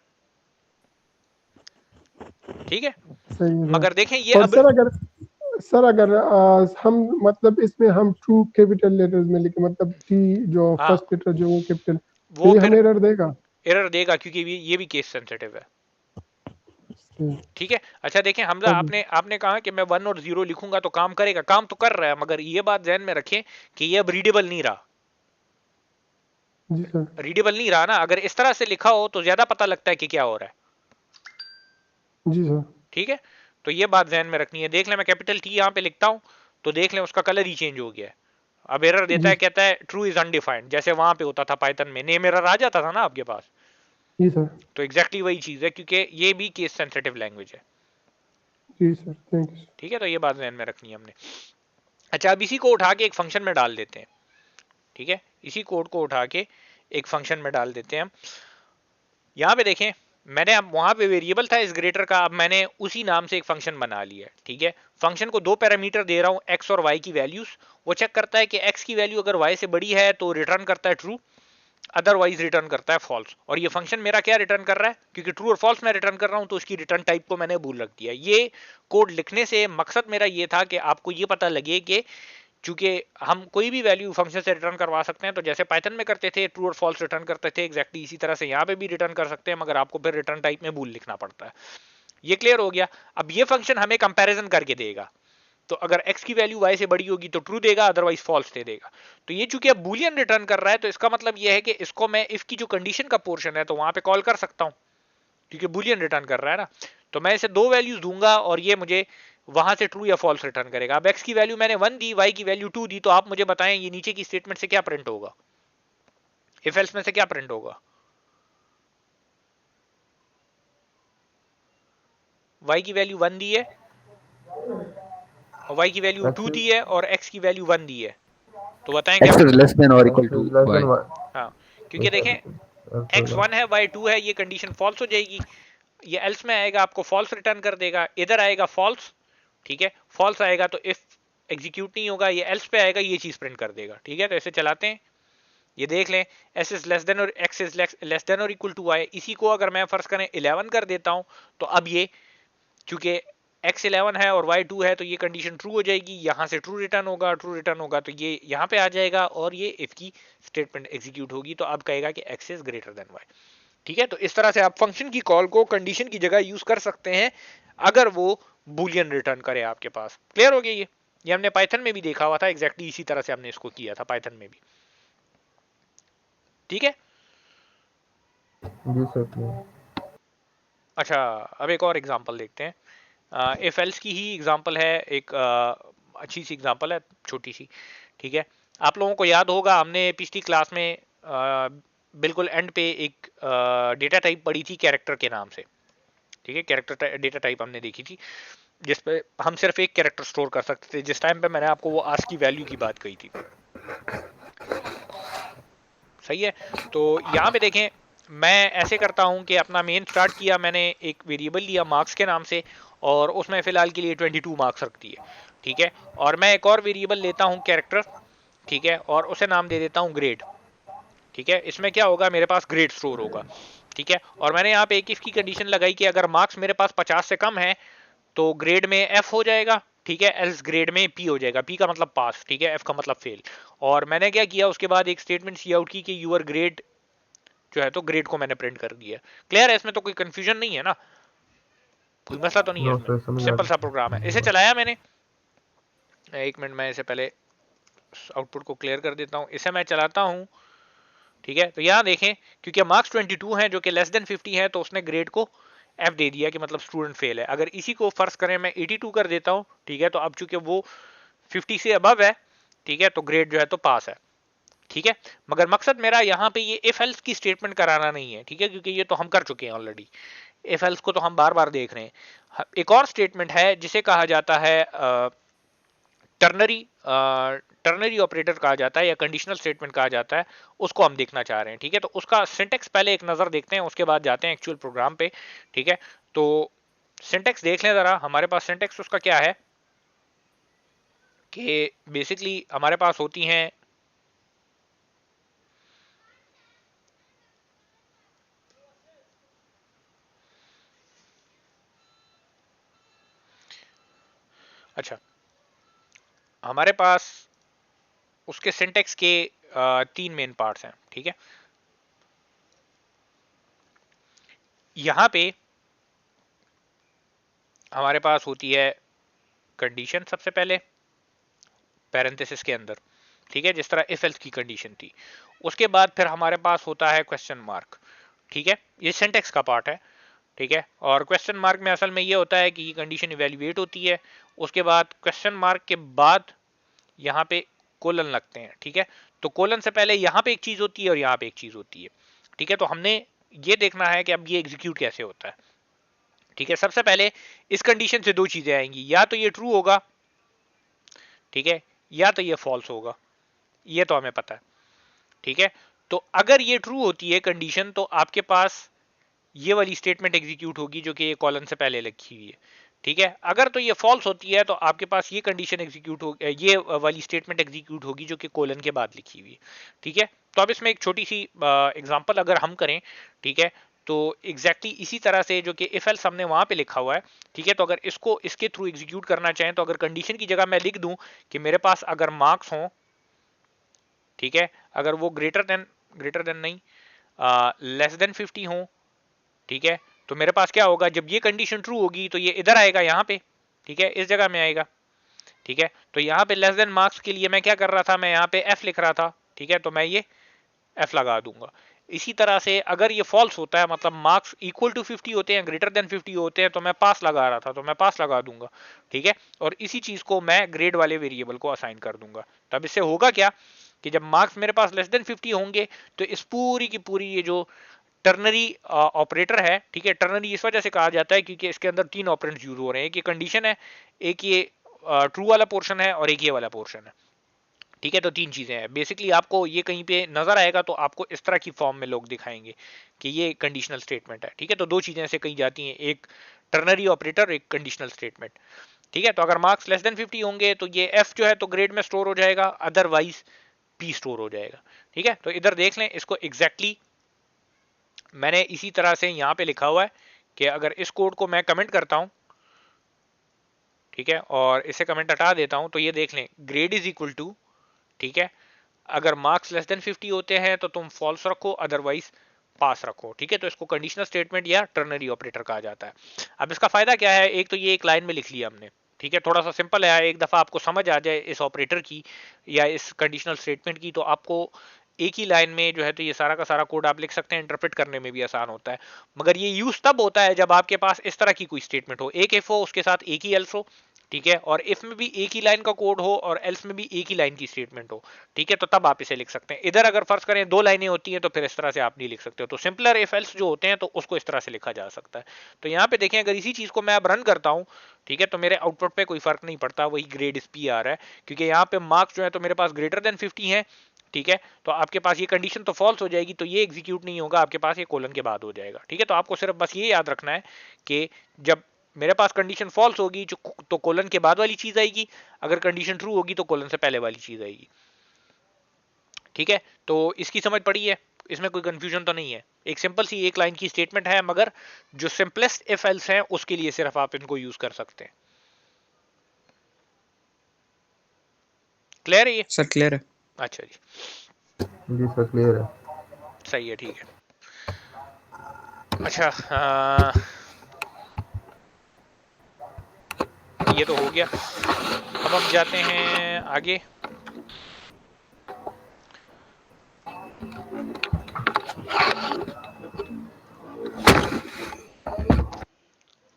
ठीक है, सही है मगर सर। देखें ये और अब, सर अगर हम मतलब इसमें हम ट्रू कैपिटल लेटर्स में लिखे मतलब टी जो हाँ, फर्स्ट लेटर जो वो कैपिटल, तो वो ये फिर हमें एरर देगा? एरर देगा क्योंकि ये भी केस सेंसिटिव है। ठीक है, अच्छा देखें हमजा, ओके। आपने आपने कहा कि मैं 1 और 0 लिखूंगा तो काम करेगा, काम तो कर रहा है, मगर ये बात ध्यान में रखें कि ये अब रीडेबल नहीं रहा। जी सर। रीडेबल नहीं रहा ना, अगर इस तरह से लिखा हो तो ज्यादा पता लगता है कि क्या हो रहा है। जी सर। ठीक है, तो ये बात ध्यान में रखनी है। देख लें मैं कैपिटल टी यहां पे लिखता हूं तो देख लें उसका कलर ही चेंज हो गया है। अब एरर देता जी है, कहता है ट्रू इज अनडिफाइंड, जैसे वहां पे होता था पाइथन में नेम एरर आ जाता था ना आपके पास, जी सर। तो एग्जैक्टली वही चीज है, क्योंकि ये भी केस सेंसिटिव लैंग्वेज है। जी सर, थैंक यू। ठीक है, तो ये बात ध्यान में रखनी है हमने। अच्छा, अब इसी को उठा के एक फंक्शन में डाल देते हैं। ठीक है, इसी कोड को उठा के एक फंक्शन में डाल देते हैं हम। यहां पे देखें, मैंने अब वहां पे वेरिएबल था इस ग्रेटर का, अब मैंने उसी नाम से एक फंक्शन बना लिया है। ठीक है, फंक्शन को 2 पैरामीटर दे रहा हूं, एक्स और वाई की वैल्यूज। वो चेक करता है कि एक्स की वैल्यू अगर वाई से बड़ी है तो रिटर्न करता है ट्रू, अदरवाइज रिटर्न करता है फॉल्स। और ये फंक्शन मेरा क्या रिटर्न कर रहा है, क्योंकि ट्रू और फॉल्स मैं रिटर्न कर रहा हूं तो उसकी रिटर्न टाइप को मैंने भूल रख दिया। ये कोड लिखने से मकसद मेरा ये था कि आपको ये पता लगे कि चूंकि हम कोई भी वैल्यू फंक्शन से रिटर्न करवा सकते हैं, तो जैसे पाइथन में करते थे ट्रू और फॉल्स रिटर्न करते थे, एग्जैक्टली इसी तरह से यहाँ पे भी रिटर्न कर सकते हैं, मगर आपको फिर रिटर्न टाइप में बूल लिखना पड़ता है। ये क्लियर हो गया? अब ये फंक्शन हमें कंपैरिजन करके देगा, तो अगर x की वैल्यू y से बड़ी होगी तो ट्रू देगा, अदरवाइज फॉल्स दे देगा। तो ये चूंकि अब बूलियन रिटर्न कर रहा है, तो इसका मतलब ये है कि इसको मैं इफ की जो कंडीशन का पोर्शन है तो वहां पे कॉल कर सकता हूं, क्योंकि बूलियन रिटर्न कर रहा है ना। तो मैं इसे 2 वैल्यूज दूंगा और ये मुझे वहां से ट्रू या फॉल्स रिटर्न करेगा। अब x की वैल्यू मैंने 1 दी, y की वैल्यू 2 दी, तो आप मुझे बताएं ये नीचे की स्टेटमेंट से क्या प्रिंट होगा, इफ एल्स में से क्या प्रिंट होगा? y की वैल्यू 1 दी है और y की वैल्यू 2 दी है और x की वैल्यू 1 दी है, तो बताएं क्या? x is less than or equal to y. हाँ, क्योंकि देखें x 1 है y 2 है, ये कंडीशन फॉल्स हो जाएगी, ये एल्स में आएगा आपको फॉल्स रिटर्न कर देगा, इधर आएगा फॉल्स, ठीक है, फॉल्स आएगा तो इफ एग्जीक्यूट नहीं होगा, ये एल्स पे आएगा, ये चीज प्रिंट कर देगा। ठीक है, तो ऐसे चलाते हैं, ये देख लें s इज लेस देन और x इज लेस देन और इक्वल टू y, इसी को अगर मैं फर्ज करें 11 कर देता हूं, तो अब ये चूंकि x 11 है और y 2 है तो ये कंडीशन ट्रू हो जाएगी, यहां से ट्रू रिटर्न होगा तो ये यहां पे आ जाएगा और ये इफ की स्टेटमेंट एग्जीक्यूट होगी, तो अब कहेगा कि x is greater then y। ठीक है, तो इस तरह से आप फंक्शन की कॉल को कंडीशन की जगह यूज कर सकते हैं अगर वो बूलियन रिटर्न करे आपके पास। क्लियर हो गया? ये हमने पाइथन में भी देखा हुआ था, एग्जैक्टली इसी तरह से हमने इसको किया था पाइथन में भी। ठीक है जी सर। अच्छा, अब एक और एग्जांपल देखते हैं। इफ एल्स की ही एग्जांपल है, एक अच्छी सी एग्जांपल है, छोटी सी। ठीक है, आप लोगों को याद होगा हमने पिछली क्लास में बिल्कुल एंड पे एक डेटा टाइप पढ़ी थी कैरेक्टर के नाम से। ठीक है, कैरेक्टर डेटा टाइप हमने देखी थी जिसपे हम सिर्फ एक कैरेक्टर स्टोर कर सकते थे, जिस टाइम पे मैंने आपको वो आस्क की वैल्यू की बात कही थी। सही है, तो यहाँ पे देखें मैं ऐसे करता हूं कि अपना मेन स्टार्ट किया, मैंने एक वेरिएबल लिया मार्क्स के नाम से और उसमें फिलहाल के लिए 22 मार्क्स रख दिए। ठीक है, और मैं एक और वेरिएबल लेता हूं कैरेक्टर, ठीक है, और उसे नाम दे देता हूं ग्रेड। ठीक है, इसमें क्या होगा, मेरे पास ग्रेड स्टोर होगा। ठीक है, और मैंने यहाँ पे एक इसकी कंडीशन लगाई कि अगर मार्क्स मेरे पास 50 से कम है तो ग्रेड में एफ हो जाएगा, ठीक है, एल्स ग्रेड में पी हो जाएगा, पी का मतलब पास, ठीक है, एफ का मतलब फेल। और मैंने क्या किया, उसके बाद एक स्टेटमेंट सी आउट की कि यूर ग्रेड जो है तो ग्रेड को मैंने प्रिंट कर दिया। क्लियर है? इसमें तो कोई कंफ्यूजन नहीं है ना, कोई मसला तो नहीं है इसमें, सिंपल सा प्रोग्राम है। इसे चलाया मैंने, एक मिनट मैं इसे पहले आउटपुट को क्लियर कर देता हूं, इसे मैं चलाता हूं। ठीक है, तो यहाँ देखें क्योंकि मार्क्स 22 हैं जो कि लेस देन 50 है तो उसने ग्रेड को एफ दे दिया कि मतलब स्टूडेंट फेल है। अगर इसी को फर्ज करें मैं 82 कर देता हूं, ठीक है, तो अब चूंकि वो 50 से अबव है, ठीक है, तो ग्रेड जो है तो पास है। ठीक है, मगर मकसद मेरा यहाँ पे ये इफ एल्स की स्टेटमेंट कराना नहीं है, ठीक है, क्योंकि ये तो हम कर चुके हैं ऑलरेडी, इफ एल्स को तो हम बार बार देख रहे हैं। एक और स्टेटमेंट है जिसे कहा जाता है टर्नरी ऑपरेटर कहा जाता है या कंडीशनल स्टेटमेंट कहा जाता है, उसको हम देखना चाह रहे हैं। ठीक है, तो उसका सिंटेक्स पहले एक नजर देखते हैं, उसके बाद जाते हैं एक्चुअल प्रोग्राम पे। ठीक है, तो सिंटेक्स देख लें जरा, हमारे पास सिंटेक्स उसका क्या है कि बेसिकली हमारे पास होती हैं अच्छा, हमारे पास उसके सिंटेक्स के 3 मेन पार्ट्स हैं। ठीक है, यहां पे हमारे पास होती है कंडीशन सबसे पहले पैरेंथेसिस के अंदर, ठीक है, जिस तरह इफ एल्स की कंडीशन थी। उसके बाद फिर हमारे पास होता है क्वेश्चन मार्क। ठीक है, ये सिंटेक्स का पार्ट है। ठीक है, और क्वेश्चन मार्क में असल में ये होता है कि ये कंडीशन इवेल्युएट होती है, उसके बाद क्वेश्चन मार्क के बाद यहाँ पे कोलन लगते हैं। ठीक है, तो कोलन से पहले यहाँ पे एक चीज होती है और यहाँ पे एक चीज होती है। ठीक है, तो हमने ये देखना है कि अब ये एग्जीक्यूट कैसे होता है। ठीक है, सबसे पहले इस कंडीशन से दो चीजें आएंगी, या तो ये ट्रू होगा, ठीक है, या तो ये फॉल्स होगा, ये तो हमें पता है। ठीक है, तो अगर ये ट्रू होती है कंडीशन तो आपके पास ये वाली स्टेटमेंट एग्जीक्यूट होगी जो कि ये कॉलन से पहले लिखी हुई है। ठीक है, अगर तो ये फॉल्स होती है तो आपके पास ये कंडीशन एग्जीक्यूट हो, ये वाली स्टेटमेंट एग्जीक्यूट होगी जो कि कोलन के बाद लिखी हुई है। ठीक है, तो अब इसमें एक छोटी सी एग्जांपल अगर हम करें, ठीक है, तो एग्जैक्टली इसी तरह से जो कि इफ एल्स हमने वहां पे लिखा हुआ है। ठीक है, तो अगर इसको इसके थ्रू एग्जीक्यूट करना चाहें तो अगर कंडीशन की जगह मैं लिख दूं कि मेरे पास अगर मार्क्स हो, ठीक है, अगर वो ग्रेटर देन नहीं लेस देन 50 हो, ठीक है, तो मेरे पास क्या होगा, जब ये कंडीशन ट्रू होगी तो ये इधर आएगा यहाँ पे, ठीक है, इस जगह में आएगा। ठीक है, तो यहाँ पे लेस देन मार्क्स के लिए मैं क्या कर रहा था, मैं यहाँ पे एफ लिख रहा था। ठीक है, तो मैं ये एफ लगा दूंगा। इसी तरह से अगर ये फॉल्स होता है, मतलब मार्क्स इक्वल टू 50 होते हैं, ग्रेटर देन 50 होते हैं, तो मैं पास लगा रहा था तो मैं पास लगा दूंगा, ठीक है। और इसी चीज को मैं ग्रेड वाले वेरिएबल को असाइन कर दूंगा। तब इससे होगा क्या कि जब मार्क्स मेरे पास लेस देन 50 होंगे तो इस पूरी की पूरी ये जो टर्नरी ऑपरेटर है, ठीक है, टर्नरी इस वजह से कहा जाता है क्योंकि इसके अंदर 3 ऑपरेंड्स यूज हो रहे हैं। एक ये कंडीशन है, एक ये ट्रू वाला पोर्शन है और एक ये वाला पोर्शन है, ठीक है। तो 3 चीजें हैं बेसिकली। आपको ये कहीं पे नजर आएगा तो आपको इस तरह की फॉर्म में लोग दिखाएंगे कि ये कंडीशनल स्टेटमेंट है, ठीक है। तो 2 चीजें ऐसे कही जाती हैं, एक टर्नरी ऑपरेटर, एक कंडीशनल स्टेटमेंट, ठीक है। तो अगर मार्क्स लेस देन 50 होंगे तो ये एफ जो है तो ग्रेड में स्टोर हो जाएगा, अदरवाइज पी स्टोर हो जाएगा, ठीक है। तो इधर देख लें इसको एग्जैक्टली मैंने इसी तरह से यहां पे लिखा हुआ है कि अगर इस कोड को मैं कमेंट करता हूं, ठीक है, और इसे कमेंट हटा देता हूं, तो ये देख लें ग्रेड इज इक्वल टू, ठीक है, अगर मार्क्स लेस देन 50 होते हैं तो तुम फॉल्स रखो, अदरवाइज पास रखो, ठीक है। तो इसको कंडीशनल स्टेटमेंट या टर्नरी ऑपरेटर कहा जाता है। अब इसका फायदा क्या है, एक तो ये एक लाइन में लिख लिया हमने, ठीक है, थोड़ा सा सिंपल है, एक दफा आपको समझ आ जाए इस ऑपरेटर की या इस कंडीशनल स्टेटमेंट की तो आपको एक ही लाइन में जो है तो ये सारा का सारा कोड आप लिख सकते हैं, इंटरप्रेट करने में भी आसान होता है। मगर ये यूज तब होता है जब आपके पास इस तरह की कोई स्टेटमेंट हो, एक इफ हो उसके साथ एक ही एल्स हो, ठीक है, और इफ में भी एक ही लाइन का कोड हो और एल्स में भी एक ही लाइन की स्टेटमेंट हो, ठीक है, तो तब आप इसे लिख सकते हैं। इधर अगर फर्ज करें 2 लाइनें होती हैं तो फिर इस तरह से आप नहीं लिख सकते हो, तो सिंपलर इफ एल्स जो होते हैं तो उसको इस तरह से लिखा जा सकता है। तो यहाँ पे देखें अगर इसी चीज को मैं अब रन करता हूँ, ठीक है, तो मेरे आउटपुट पे कोई फर्क नहीं पड़ता, वही ग्रेड इस पी आ रहा है, क्योंकि यहाँ पे मार्क्स जो है तो मेरे पास ग्रेटर देन 50 है, ठीक है। तो आपके पास ये कंडीशन तो फॉल्स हो जाएगी, तो ये एग्जीक्यूट नहीं होगा, आपके पास ये कोलन के बाद हो जाएगा, ठीक है। तो आपको सिर्फ बस ये याद रखना है कि जब मेरे पास कंडीशन फॉल्स होगी जो तो कोलन के बाद वाली चीज आएगी, अगर कंडीशन ट्रू होगी तो कोलन से पहले वाली चीज आएगी, ठीक है। तो इसकी समझ पड़ी है, इसमें कोई कंफ्यूजन तो नहीं है, एक सिंपल सी एक लाइन की स्टेटमेंट है, मगर जो सिंपलेस्ट इफ एल्स है उसके लिए सिर्फ आप इनको यूज कर सकते हैं। क्लियर है ये? सर क्लियर है। अच्छा जी सर क्लियर है। सही है, ठीक है। अच्छा ये तो हो गया। अब हम जाते हैं आगे।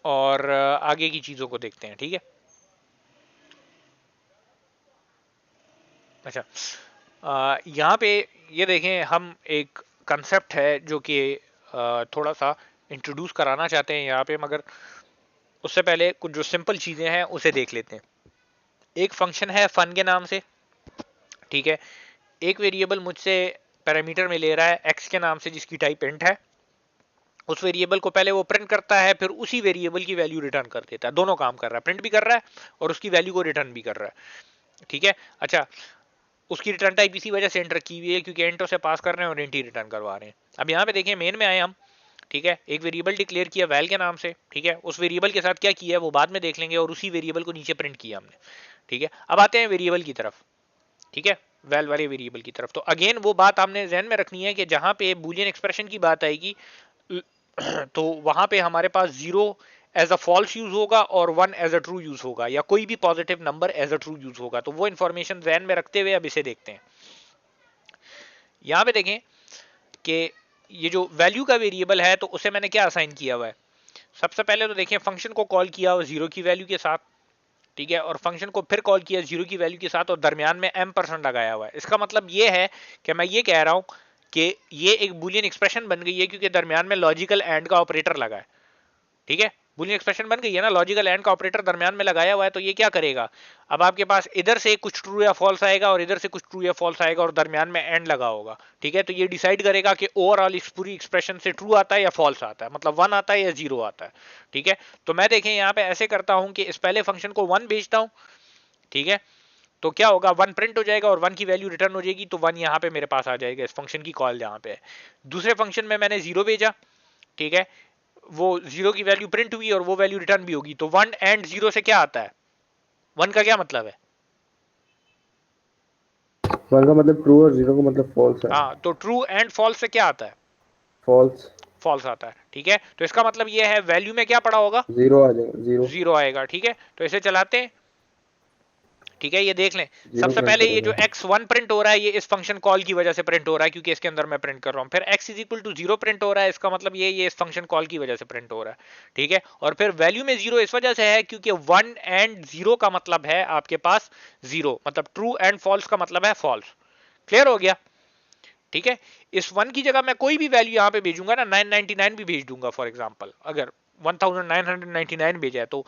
और आगे की चीजों को देखते हैं, ठीक है। अच्छा यहाँ पे ये देखें, हम एक कंसेप्ट है जो कि थोड़ा सा इंट्रोड्यूस कराना चाहते हैं यहाँ पे, मगर उससे पहले कुछ जो सिंपल चीजें हैं उसे देख लेते हैं। एक फंक्शन है फन के नाम से, ठीक है, एक वेरिएबल मुझसे पैरामीटर में ले रहा है एक्स के नाम से जिसकी टाइप इंट है, उस वेरिएबल को पहले वो प्रिंट करता है, फिर उसी वेरिएबल की वैल्यू रिटर्न कर देता है, दोनों काम कर रहा है, प्रिंट भी कर रहा है और उसकी वैल्यू को रिटर्न भी कर रहा है, ठीक है। अच्छा उसकी रिटर्न टाइप इसी वजह से एंटर की हुई है क्योंकि एंटर से पास कर रहे हैं और एंटी रिटर्न करवा रहे हैं। अब यहाँ पे देखिए मेन में आए हम, ठीक है, एक वेरिएबल डिक्लेयर किया वैल के नाम से, ठीक है, उस वेरिएबल के साथ क्या किया है वो बाद में देख लेंगे, और उसी वेरिएबल को नीचे प्रिंट किया हमने, ठीक है। अब आते हैं वेरिएबल की तरफ, ठीक है, वैल वाले वेरिएबल की तरफ। तो अगेन वो बात आपने ध्यान में रखनी है कि जहां पे बूलियन एक्सप्रेशन की बात आएगी तो वहां पे हमारे पास 0 एज अ फॉल्स यूज होगा और 1 एज अ ट्रू यूज होगा, या कोई भी positive number as a true use होगा। तो वो इंफॉर्मेशन ध्यान में रखते हुए अब इसे देखते हैं। यहां पे देखें कि ये जो वैल्यू का वेरिएबल है तो उसे मैंने क्या असाइन किया हुआ है। सबसे पहले तो देखें फंक्शन को कॉल किया हुआ 0 की वैल्यू के साथ, ठीक है, और फंक्शन को फिर कॉल किया 0 की वैल्यू के साथ और दरमियान में m% लगाया हुआ है। इसका मतलब ये है कि मैं ये कह रहा हूं कि ये एक बूलियन एक्सप्रेशन बन गई है क्योंकि दरमियान में लॉजिकल एंड का ऑपरेटर लगा है, ठीक है, बूलियन एक्सप्रेशन बन गई है ना, लॉजिकल एंड का ऑपरेटर दरमियान में लगाया हुआ है। तो ये क्या करेगा, अब आपके पास इधर से कुछ ट्रू या फॉल्स आएगा और इधर से कुछ ट्रू या फॉल्स आएगा और दरमियान में एंड लगा होगा, ठीक है। तो ये डिसाइड करेगा कि ओवरऑल इस पूरी एक्सप्रेशन से ट्रू आता है या फॉल्स आता है, मतलब 1 आता है या 0 आता है, ठीक है। तो मैं देखें यहाँ पे ऐसे करता हूं कि इस पहले फंक्शन को 1 भेजता हूं, ठीक है, तो क्या होगा 1 प्रिंट हो जाएगा और 1 की वैल्यू रिटर्न हो जाएगी, तो 1 यहाँ पे मेरे पास आ जाएगा इस फंक्शन की कॉल जहाँ पे है। दूसरे फंक्शन में मैंने 0 भेजा, ठीक है, वो 0 की वैल्यू प्रिंट हुई और वो वैल्यू रिटर्न भी होगी, तो 1 एंड 0 से क्या आता है, 1 का क्या मतलब है, 1 का मतलब ट्रू और 0 का मतलब फॉल्स है। हाँ, तो ट्रू एंड फॉल्स से क्या आता है, फॉल्स फॉल्स आता है, ठीक है। तो इसका मतलब ये है वैल्यू में क्या पड़ा होगा, 0 आ जाएगा, 0 0 आएगा, ठीक है। तो इसे चलाते हैं, ठीक है, ये देख लें। सबसे पहले ये जो x1 प्रिंट हो रहा है ये इस फंक्शन कॉल की वजह से प्रिंट हो रहा है क्योंकि इसके अंदर मैं प्रिंट कर रहा हूं। फिर x is equal to 0 print हो रहा है, इसका मतलब ये इस फंक्शन कॉल की वजह से प्रिंट हो रहा है, ठीक है। और फिर वैल्यू में 0 इस वजह से है क्योंकि 1 एंड 0 का मतलब है आपके पास 0, मतलब ट्रू एंड फॉल्स का मतलब है फॉल्स। क्लियर हो गया, ठीक है। इस 1 की जगह मैं कोई भी वैल्यू यहां पे भेजूंगा ना, 999 भी भेज दूंगा फॉर एग्जांपल, अगर 1999 भेजा है तो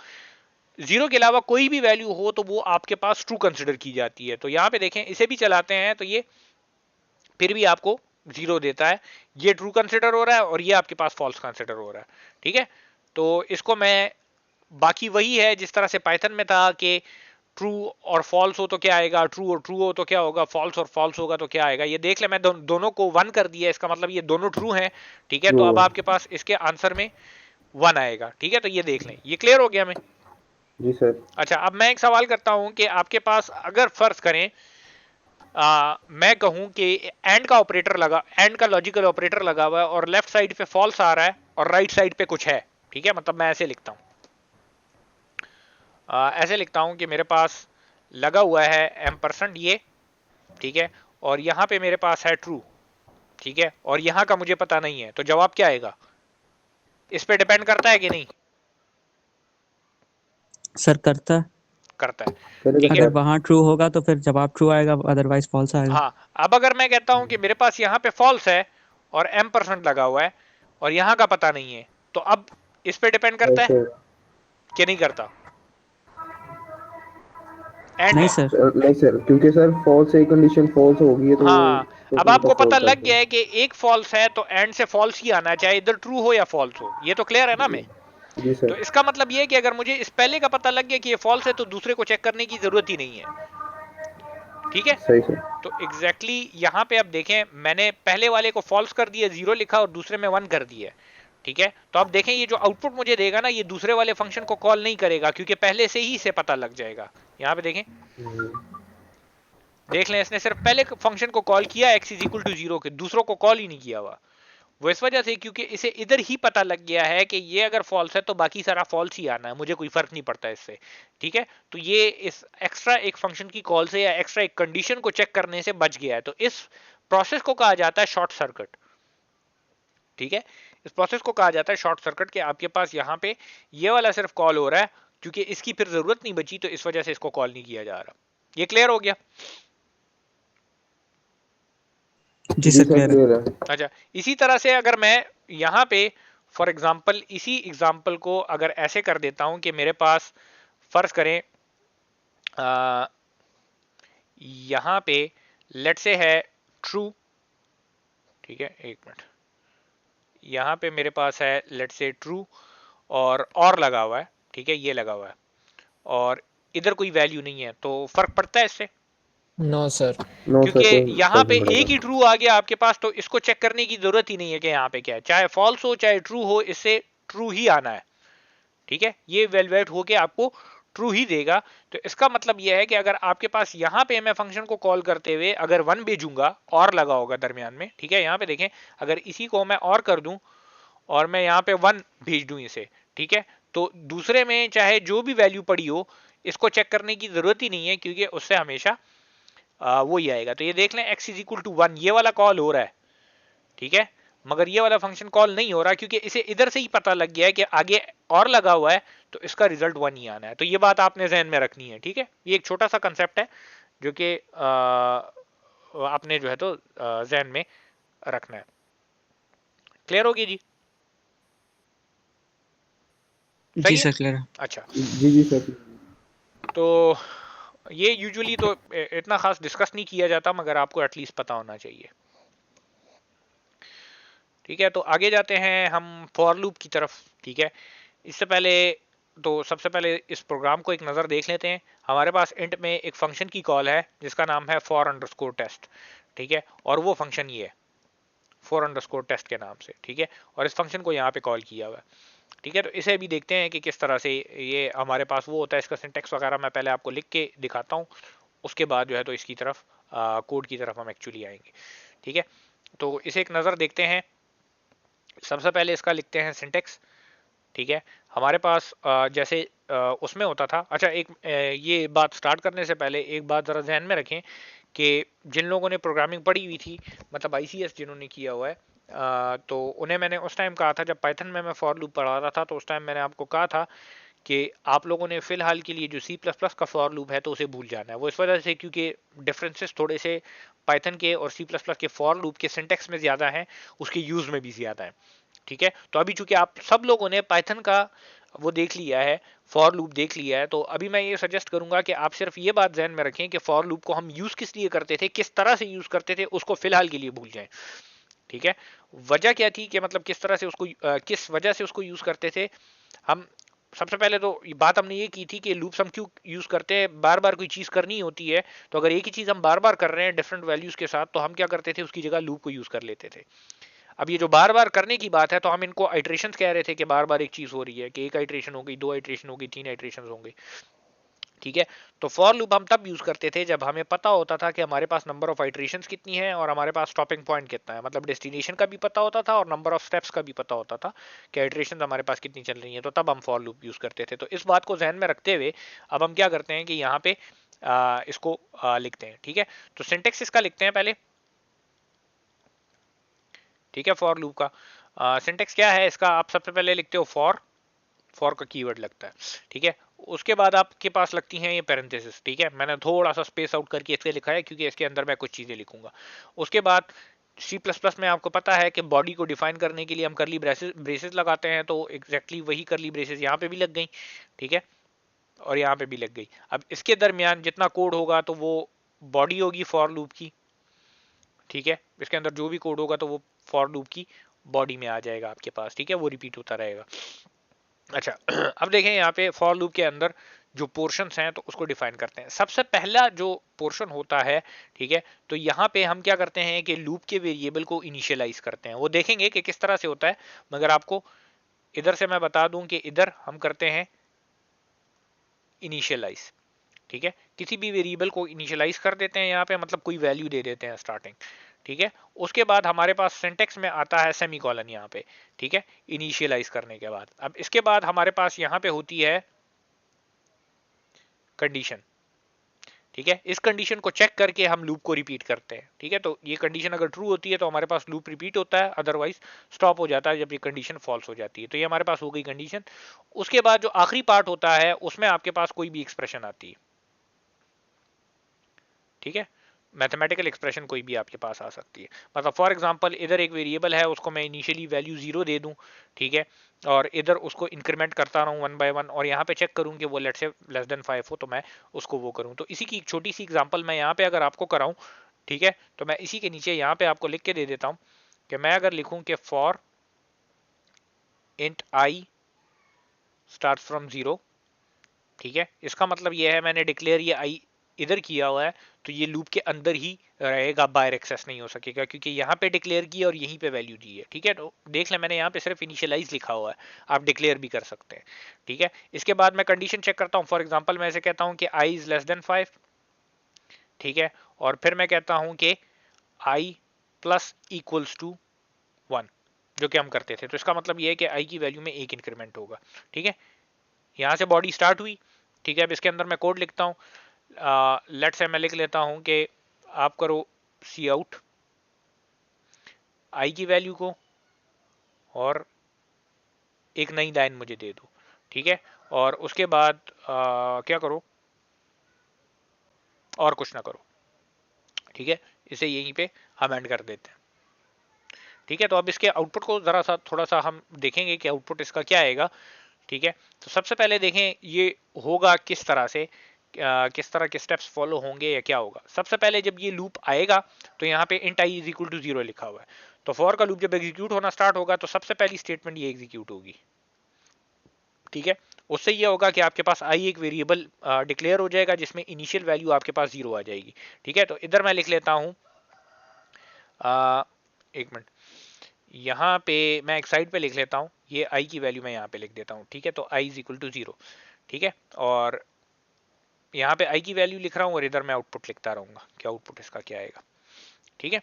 0 के अलावा कोई भी वैल्यू हो तो वो आपके पास ट्रू कंसिडर की जाती है। तो यहां पे देखें, इसे भी चलाते हैं तो ये फिर भी आपको 0 देता है, ये ट्रू कंसिडर हो रहा है और ये आपके पास फॉल्स कंसिडर हो रहा है, ठीक है। तो इसको मैं, बाकी वही है जिस तरह से पाइथन में था कि ट्रू और फॉल्स हो तो क्या आएगा, ट्रू और ट्रू हो तो क्या होगा, फॉल्स और फॉल्स होगा तो क्या आएगा। ये देख ले, मैं दोनों को 1 कर दिया, इसका मतलब ये दोनों ट्रू हैं, ठीक है। तो अब आपके पास इसके आंसर में 1 आएगा, ठीक है। तो ये देख लें, ये क्लियर हो गया हमें? जी सर। अच्छा, अब मैं एक सवाल करता हूं कि आपके पास अगर फर्ज करें मैं कहूं कि एंड का ऑपरेटर लगा, एंड का लॉजिकल ऑपरेटर लगा हुआ है और लेफ्ट साइड पे फॉल्स आ रहा है और राइट साइड पे कुछ है, ठीक है। मतलब मैं ऐसे लिखता हूं, ऐसे लिखता हूं कि मेरे पास लगा हुआ है एम्परसेंड ये, ठीक है, और यहां पे मेरे पास है ट्रू, ठीक है, और यहां का मुझे पता नहीं है, तो जवाब क्या आएगा? इस पे डिपेंड करता है कि नहीं? सर करता है, करता है, करेगा ठीक है। अगर सर। वहां ट्रू होगा तो फिर जवाब ट्रू आएगा, अदरवाइज फॉल्स आएगा। हाँ, अब अगर मैं कहता हूं कि मेरे पास यहाँ पे फॉल्स है और एम्परसेंड लगा हुआ है और यहाँ का पता नहीं है, तो अब इस पे डिपेंड करता है सर कि नहीं करता? एंड नहीं है। सर, नहीं सर, क्योंकि सर फॉल्स है, कंडीशन फॉल्स होगी है तो हाँ, तो अब फिर तो आपको पता फॉल्स लग आएगा। गया है कि एक फॉल्स है तो एंड से फॉल्स ही आना है, चाहे इधर ट्रू हो या फॉल्स हो। ये तो क्लियर है ना हमें? जी तो सर। इसका मतलब ये है कि अगर मुझे इस पहले का पता लग गया कि ये फॉल्स है तो दूसरे को चेक करने की जरूरत ही नहीं है, ठीक है। सही सर। तो एग्जैक्टली यहां पे अब देखें, मैंने पहले वाले को फॉल्स कर दिया, 0 लिखा, और दूसरे में 1 कर दिया, ठीक है। तो अब देखें, ये जो आउटपुट मुझे देगा ना, ये दूसरे वाले फंक्शन को कॉल नहीं करेगा क्योंकि पहले से ही इसे पता लग जाएगा। यहां पे देखें, देख लें, इसने सिर्फ पहले फंक्शन को कॉल किया x इज इक्वल टू 0 के, दूसरों को कॉल ही नहीं किया हुआ। वो इस वजह से क्योंकि इसे इधर ही पता लग गया है कि ये अगर फॉल्स है तो बाकी सारा फॉल्स ही आना है, मुझे कोई फर्क नहीं पड़ता इससे, ठीक है। तो ये इस एक्स्ट्रा एक फंक्शन की कॉल से या एक्स्ट्रा एक कंडीशन को चेक करने से बच गया है। तो इस प्रोसेस को कहा जाता है शॉर्ट सर्किट, ठीक है। इस प्रोसेस को कहा जाता है शॉर्ट सर्किट के आपके पास यहाँ पे ये वाला सिर्फ कॉल हो रहा है क्योंकि इसकी फिर जरूरत नहीं बची, तो इस वजह से इसको कॉल नहीं किया जा रहा। ये क्लियर हो गया? जी सर क्लियर है। क्लियर है। अच्छा, इसी तरह से अगर मैं यहाँ पे फॉर एग्जांपल इसी एग्जांपल को अगर ऐसे कर देता हूं कि मेरे पास फर्ज करें यहाँ पे लेट से है ट्रू, ठीक है, एक मिनट, यहाँ पे मेरे पास है लेट से ट्रू और लगा हुआ है, ठीक है, ये लगा हुआ है और इधर कोई वैल्यू नहीं है, तो फर्क पड़ता है इससे? No sir. नो सर, क्योंकि कोई यहाँ फर्क पे नहीं पड़ेगा। एक ही ट्रू आ गया आपके पास, तो इसको चेक करने की जरूरत ही नहीं है कि यहाँ पे क्या है, चाहे फॉल्स हो चाहे ट्रू हो, इससे ट्रू ही आना है, ठीक है। ये वेलवेट होके आपको ट्रू ही देगा। तो इसका मतलब यह है कि अगर आपके पास यहाँ पे मैं फंक्शन को कॉल करते हुए अगर 1 भेजूंगा और लगा होगा दरमियान में, ठीक है, यहाँ पे देखें, अगर इसी को मैं और कर दूं और मैं यहाँ पे 1 भेज दूं इसे, ठीक है, तो दूसरे में चाहे जो भी वैल्यू पड़ी हो इसको चेक करने की जरूरत ही नहीं है क्योंकि उससे हमेशा वो ही आएगा। तो ये देख लें, x इज इक्वल टू 1 ये वाला कॉल हो रहा है, ठीक है, मगर ये वाला फंक्शन कॉल नहीं हो रहा क्योंकि इसे इधर से ही पता लग गया है कि आगे और लगा हुआ है तो इसका रिजल्ट 1 ही आना है। तो ये बात आपने जहन में रखनी है, ठीक है। ये एक छोटा सा कंसेप्ट है जो कि आपने जो है तो जहन में रखना है। क्लियर होगी जी? जी सही है? सर क्लियर है। अच्छा, जी सर। तो ये यूजुअली तो इतना खास डिस्कस नहीं किया जाता मगर आपको एटलीस्ट पता होना चाहिए, ठीक है। तो आगे जाते हैं हम फॉर लूप की तरफ, ठीक है। इससे पहले तो सबसे पहले इस प्रोग्राम को एक नज़र देख लेते हैं। हमारे पास इंट में एक फंक्शन की कॉल है जिसका नाम है फॉर अंडरस्कोर टेस्ट, ठीक है, और वो फंक्शन ये है फॉर अंडरस्कोर टेस्ट के नाम से, ठीक है, और इस फंक्शन को यहाँ पे कॉल किया हुआ है, ठीक है। तो इसे भी देखते हैं कि किस तरह से ये हमारे पास वो होता है। इसका सिंटेक्स वगैरह मैं पहले आपको लिख के दिखाता हूँ, उसके बाद जो है तो इसकी तरफ कोड की तरफ हम एक्चुअली आएंगे, ठीक है। तो इसे एक नज़र देखते हैं। सबसे पहले इसका लिखते हैं सिंटेक्स, ठीक है। हमारे पास जैसे उसमें होता था। अच्छा एक ये बात स्टार्ट करने से पहले एक बात ज़रा ध्यान में रखें कि जिन लोगों ने प्रोग्रामिंग पढ़ी हुई थी, मतलब आईसीएस जिन्होंने किया हुआ है, तो उन्हें मैंने उस टाइम कहा था जब पाइथन में मैं फॉर लूप पढ़ा रहा था, तो उस टाइम मैंने आपको कहा था कि आप लोगों ने फिलहाल के लिए जो सी प्लस प्लस का फॉर लूप है तो उसे भूल जाना है। वो इस वजह से क्योंकि डिफरेंसेस थोड़े से पाइथन के और सी प्लस प्लस के फॉर लूप के सिंटेक्स में ज़्यादा हैं, उसके यूज़ में भी ज़्यादा है। ठीक है, तो अभी चूंकि आप सब लोगों ने पाइथन का वो देख लिया है, फॉर लूप देख लिया है, तो अभी मैं ये सजेस्ट करूंगा कि आप सिर्फ ये बात ध्यान में रखें कि फॉर लूप को हम यूज किस लिए करते थे, किस तरह से यूज करते थे, उसको फिलहाल के लिए भूल जाएं। ठीक है, वजह क्या थी कि मतलब किस तरह से उसको किस वजह से उसको यूज करते थे हम। सबसे पहले तो बात हमने ये की थी कि लूप्स हम क्यों यूज करते हैं, बार बार कोई चीज करनी होती है तो अगर एक ही चीज हम बार बार कर रहे हैं डिफरेंट वैल्यूज के साथ, तो हम क्या करते थे, उसकी जगह लूप को यूज कर लेते थे। अब ये जो बार बार करने की बात है, तो हम इनको आइट्रेशन कह रहे थे कि बार बार एक चीज हो रही है, कि एक आइट्रेशन हो गई, दो आइट्रेशन हो गई, तीन आइट्रेशन होंगे। ठीक है, तो फॉर लूप हम तब यूज करते थे जब हमें पता होता था कि हमारे पास नंबर ऑफ आइट्रेशंस कितनी है और हमारे पास स्टॉपिंग पॉइंट कितना है, मतलब डेस्टिनेशन का भी पता होता था और नंबर ऑफ स्टेप्स का भी पता होता था कि आइट्रेशंस हमारे पास कितनी चल रही है, तो तब हम फॉर लूप यूज करते थे। तो इस बात को ध्यान में रखते हुए अब हम क्या करते हैं कि यहाँ पे इसको लिखते हैं। ठीक है, तो सिंटेक्स इसका लिखते हैं पहले। ठीक है, फॉर लूप का सिंटेक्स क्या है इसका, आप सबसे पहले लिखते हो फॉर का कीवर्ड लगता है। ठीक है, उसके बाद आपके पास लगती हैं ये पैरेंथेसिस। ठीक है, मैंने थोड़ा सा स्पेस आउट करके इसके लिखा है क्योंकि इसके अंदर मैं कुछ चीजें लिखूंगा। उसके बाद सी प्लस प्लस में आपको पता है कि बॉडी को डिफाइन करने के लिए हम करली ब्रेसेस लगाते हैं, तो एग्जैक्टली वही करली ब्रेसेस यहाँ पे भी लग गई। ठीक है, और यहाँ पे भी लग गई। अब इसके दरमियान जितना कोड होगा तो वो बॉडी होगी फॉर लूप की। ठीक है, इसके अंदर जो भी कोड होगा तो वो फॉर लूप की बॉडी में आ जाएगा आपके पास। ठीक है, वो रिपीट होता रहेगा। अच्छा अब देखें यहाँ पे फॉर लूप के अंदर जो पोर्शंस हैं तो उसको डिफाइन करते हैं। सबसे पहला जो पोर्शन होता है, ठीक है, तो यहाँ पे हम क्या करते हैं कि लूप के वेरिएबल को इनिशियलाइज करते हैं। वो देखेंगे कि किस तरह से होता है, मगर आपको इधर से मैं बता दूं कि इधर हम करते हैं इनिशियलाइज। ठीक है, किसी भी वेरिएबल को इनिशियलाइज कर देते हैं यहाँ पे, मतलब कोई वैल्यू दे देते हैं स्टार्टिंग। ठीक है, उसके बाद हमारे पास सिंटेक्स में आता है सेमीकोलन यहाँ पे। ठीक है, इनिशियलाइज करने के बाद अब इसके बाद हमारे पास यहाँ पे होती है कंडीशन। ठीक है, इस कंडीशन को चेक करके हम लूप को रिपीट करते हैं। ठीक है, तो ये कंडीशन अगर ट्रू होती है तो हमारे पास लूप रिपीट होता है, अदरवाइज स्टॉप हो जाता है जब ये कंडीशन फॉल्स हो जाती है। तो ये हमारे पास हो गई कंडीशन। उसके बाद जो आखिरी पार्ट होता है उसमें आपके पास कोई भी एक्सप्रेशन आती है। ठीक है, मैथमेटिकल एक्सप्रेशन कोई भी आपके पास आ सकती है। मतलब फॉर एग्जांपल इधर एक वेरिएबल है, उसको मैं इनिशियली वैल्यू 0 दे दूं। ठीक है, और इधर उसको इंक्रीमेंट करता रहूं 1 बाय 1, और यहाँ पे चेक करूं कि वो लेट से लेस देन 5 हो तो मैं उसको वो करूं। तो इसी की एक छोटी सी एग्जांपल मैं यहाँ पे अगर आपको कराऊं, ठीक है, तो मैं इसी के नीचे यहाँ पे आपको लिख के दे देता हूँ कि मैं अगर लिखूं कि for int I start from 0। ठीक है, इसका मतलब ये है मैंने डिक्लेयर ये आई इधर किया हुआ है, तो ये लूप के अंदर ही रहेगा, बाहर एक्सेस नहीं हो सकेगा, क्योंकि यहाँ पे डिक्लेयर किया और यहीं पे वैल्यू दी है। ठीक है, तो देख लें मैंने यहाँ पे सिर्फ इनिशियलाइज लिखा हुआ है, आप डिक्लेयर भी कर सकते हैं। ठीक है, इसके बाद मैं कंडीशन चेक करता हूँ। फॉर एग्जांपल मैं ऐसे कहता हूँ कि आई इज लेस देन 5। ठीक है, और फिर मैं कहता हूँ कि आई प्लस इक्वल्स टू 1, जो कि हम करते थे। तो इसका मतलब ये है कि आई की वैल्यू में एक इंक्रीमेंट होगा। ठीक है, यहाँ से बॉडी स्टार्ट हुई। ठीक है, अब इसके अंदर मैं कोड लिखता हूँ। लेट से मैं लिख लेता हूं कि आप करो सी आउट आई की वैल्यू को और एक नई लाइन मुझे दे दो। ठीक है, और उसके बाद क्या करो, और कुछ ना करो। ठीक है, इसे यहीं पे हम एंड कर देते हैं। ठीक है, तो अब इसके आउटपुट को जरा सा थोड़ा सा हम देखेंगे कि आउटपुट इसका क्या आएगा। ठीक है, तो सबसे पहले देखें ये होगा किस तरह से, किस तरह के स्टेप्स फॉलो होंगे या क्या होगा। सबसे पहले जब ये लूप आएगा तो यहाँ पे int I is equal to 0 लिखा हुआ है, तो फॉर का लूप जब एग्जीक्यूट होना स्टार्ट होगा तो सबसे पहली स्टेटमेंट ये एग्जीक्यूट होगी। ठीक है, उससे ये होगा कि आपके पास आई एक वेरिएबल डिक्लेयर हो जाएगा जिसमें इनिशियल वैल्यू आपके पास 0 आ जाएगी। ठीक है, तो इधर मैं लिख लेता हूँ, एक मिनट, यहाँ पे मैं एक साइड पे लिख लेता हूँ, ये आई की वैल्यू मैं यहाँ पे लिख देता हूँ। ठीक है, तो आई इज इक्वल टू 0। ठीक है, और यहाँ पे आई की वैल्यू लिख रहा हूँ और इधर मैं आउटपुट लिखता रहूंगा कि आउटपुट इसका क्या आएगा। ठीक है,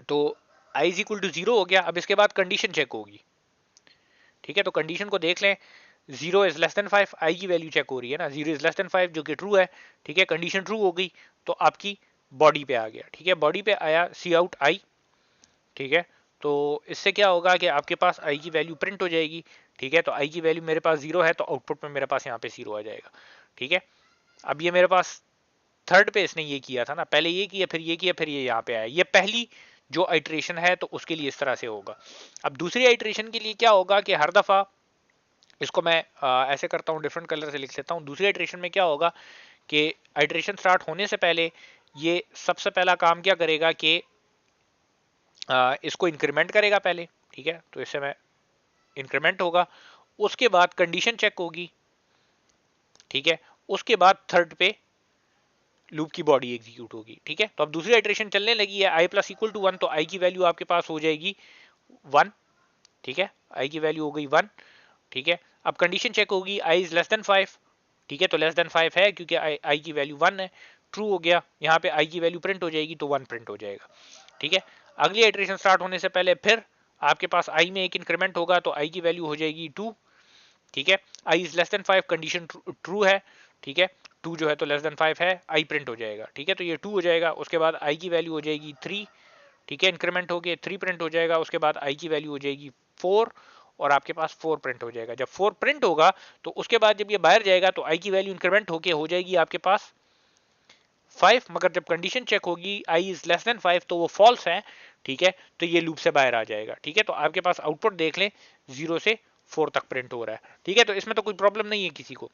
तो आई इज इक्वल टू 0 हो गया। अब इसके बाद कंडीशन चेक होगी। ठीक है, तो कंडीशन को देख लें, 0 इज लेस देन 5, आई की वैल्यू चेक हो रही है ना, 0 इज लेस देन 5 जो कि ट्रू है, ठीक है, कंडीशन ट्रू हो गई तो आपकी बॉडी पे आ गया, ठीक है, बॉडी पे आया सी आउट आई, ठीक है, तो इससे क्या होगा कि आपके पास आई की वैल्यू प्रिंट हो जाएगी, ठीक है, तो आई की वैल्यू मेरे पास 0 है तो आउटपुट में मेरे पास यहाँ पे 0 आ जाएगा, ठीक है। अब ये मेरे पास थर्ड पे इसने ये किया था ना, पहले ये किया फिर ये किया फिर ये यहाँ पे आया, ये पहली जो आइट्रेशन है तो उसके लिए इस तरह से होगा। अब दूसरी आइट्रेशन के लिए क्या होगा कि हर दफा इसको मैं ऐसे करता हूँ, डिफरेंट कलर से लिख लेता हूँ। दूसरी आइट्रेशन में क्या होगा कि आइट्रेशन स्टार्ट होने से पहले ये सबसे पहला काम क्या करेगा कि इसको इंक्रीमेंट करेगा पहले, ठीक है, तो इससे मैं इंक्रीमेंट होगा, उसके बाद कंडीशन चेक होगी, ठीक है, उसके बाद थर्ड पे लूप की बॉडी एग्जीक्यूट होगी, ठीक है। तो अब दूसरी आइट्रेशन चलने लगी है आई प्लस इक्वल टू 1, तो आई की वैल्यू आपके पास हो जाएगी 1, ठीक है, आई की वैल्यू हो गई 1, ठीक है। अब कंडीशन चेक होगी आई इज लेस देन 5, ठीक है, तो लेस देन 5 है क्योंकि आई की वैल्यू 1 है, ट्रू हो गया, यहाँ पे आई की वैल्यू प्रिंट हो जाएगी तो 1 प्रिंट हो जाएगा, ठीक है। अगली आइट्रेशन स्टार्ट होने से पहले फिर आपके पास आई में एक इंक्रीमेंट होगा तो आई की वैल्यू हो जाएगी 2, ठीक है, i is less than 5 condition true है, ठीक है, 2 जो है तो लेस देन 5 है, आई प्रिंट हो जाएगा, ठीक है, तो ये 2 हो जाएगा, उसके बाद आई की वैल्यू हो जाएगी 3, ठीक है, इंक्रीमेंट हो गए 3 प्रिंट हो जाएगा, उसके बाद आई की वैल्यू हो जाएगी 4 और आपके पास 4 प्रिंट हो जाएगा। जब 4 प्रिंट होगा तो उसके बाद जब ये बाहर जाएगा तो आई की वैल्यू इंक्रीमेंट होके हो जाएगी आपके पास 5, मगर जब कंडीशन चेक होगी आई इज लेस देन 5 तो वो फॉल्स है, ठीक है, तो ये लूप से बाहर आ जाएगा, ठीक है। तो आपके पास आउटपुट देख लें 0 से 4 तक प्रिंट हो रहा है, ठीक है, तो इसमें तो कोई प्रॉब्लम नहीं है, किसी को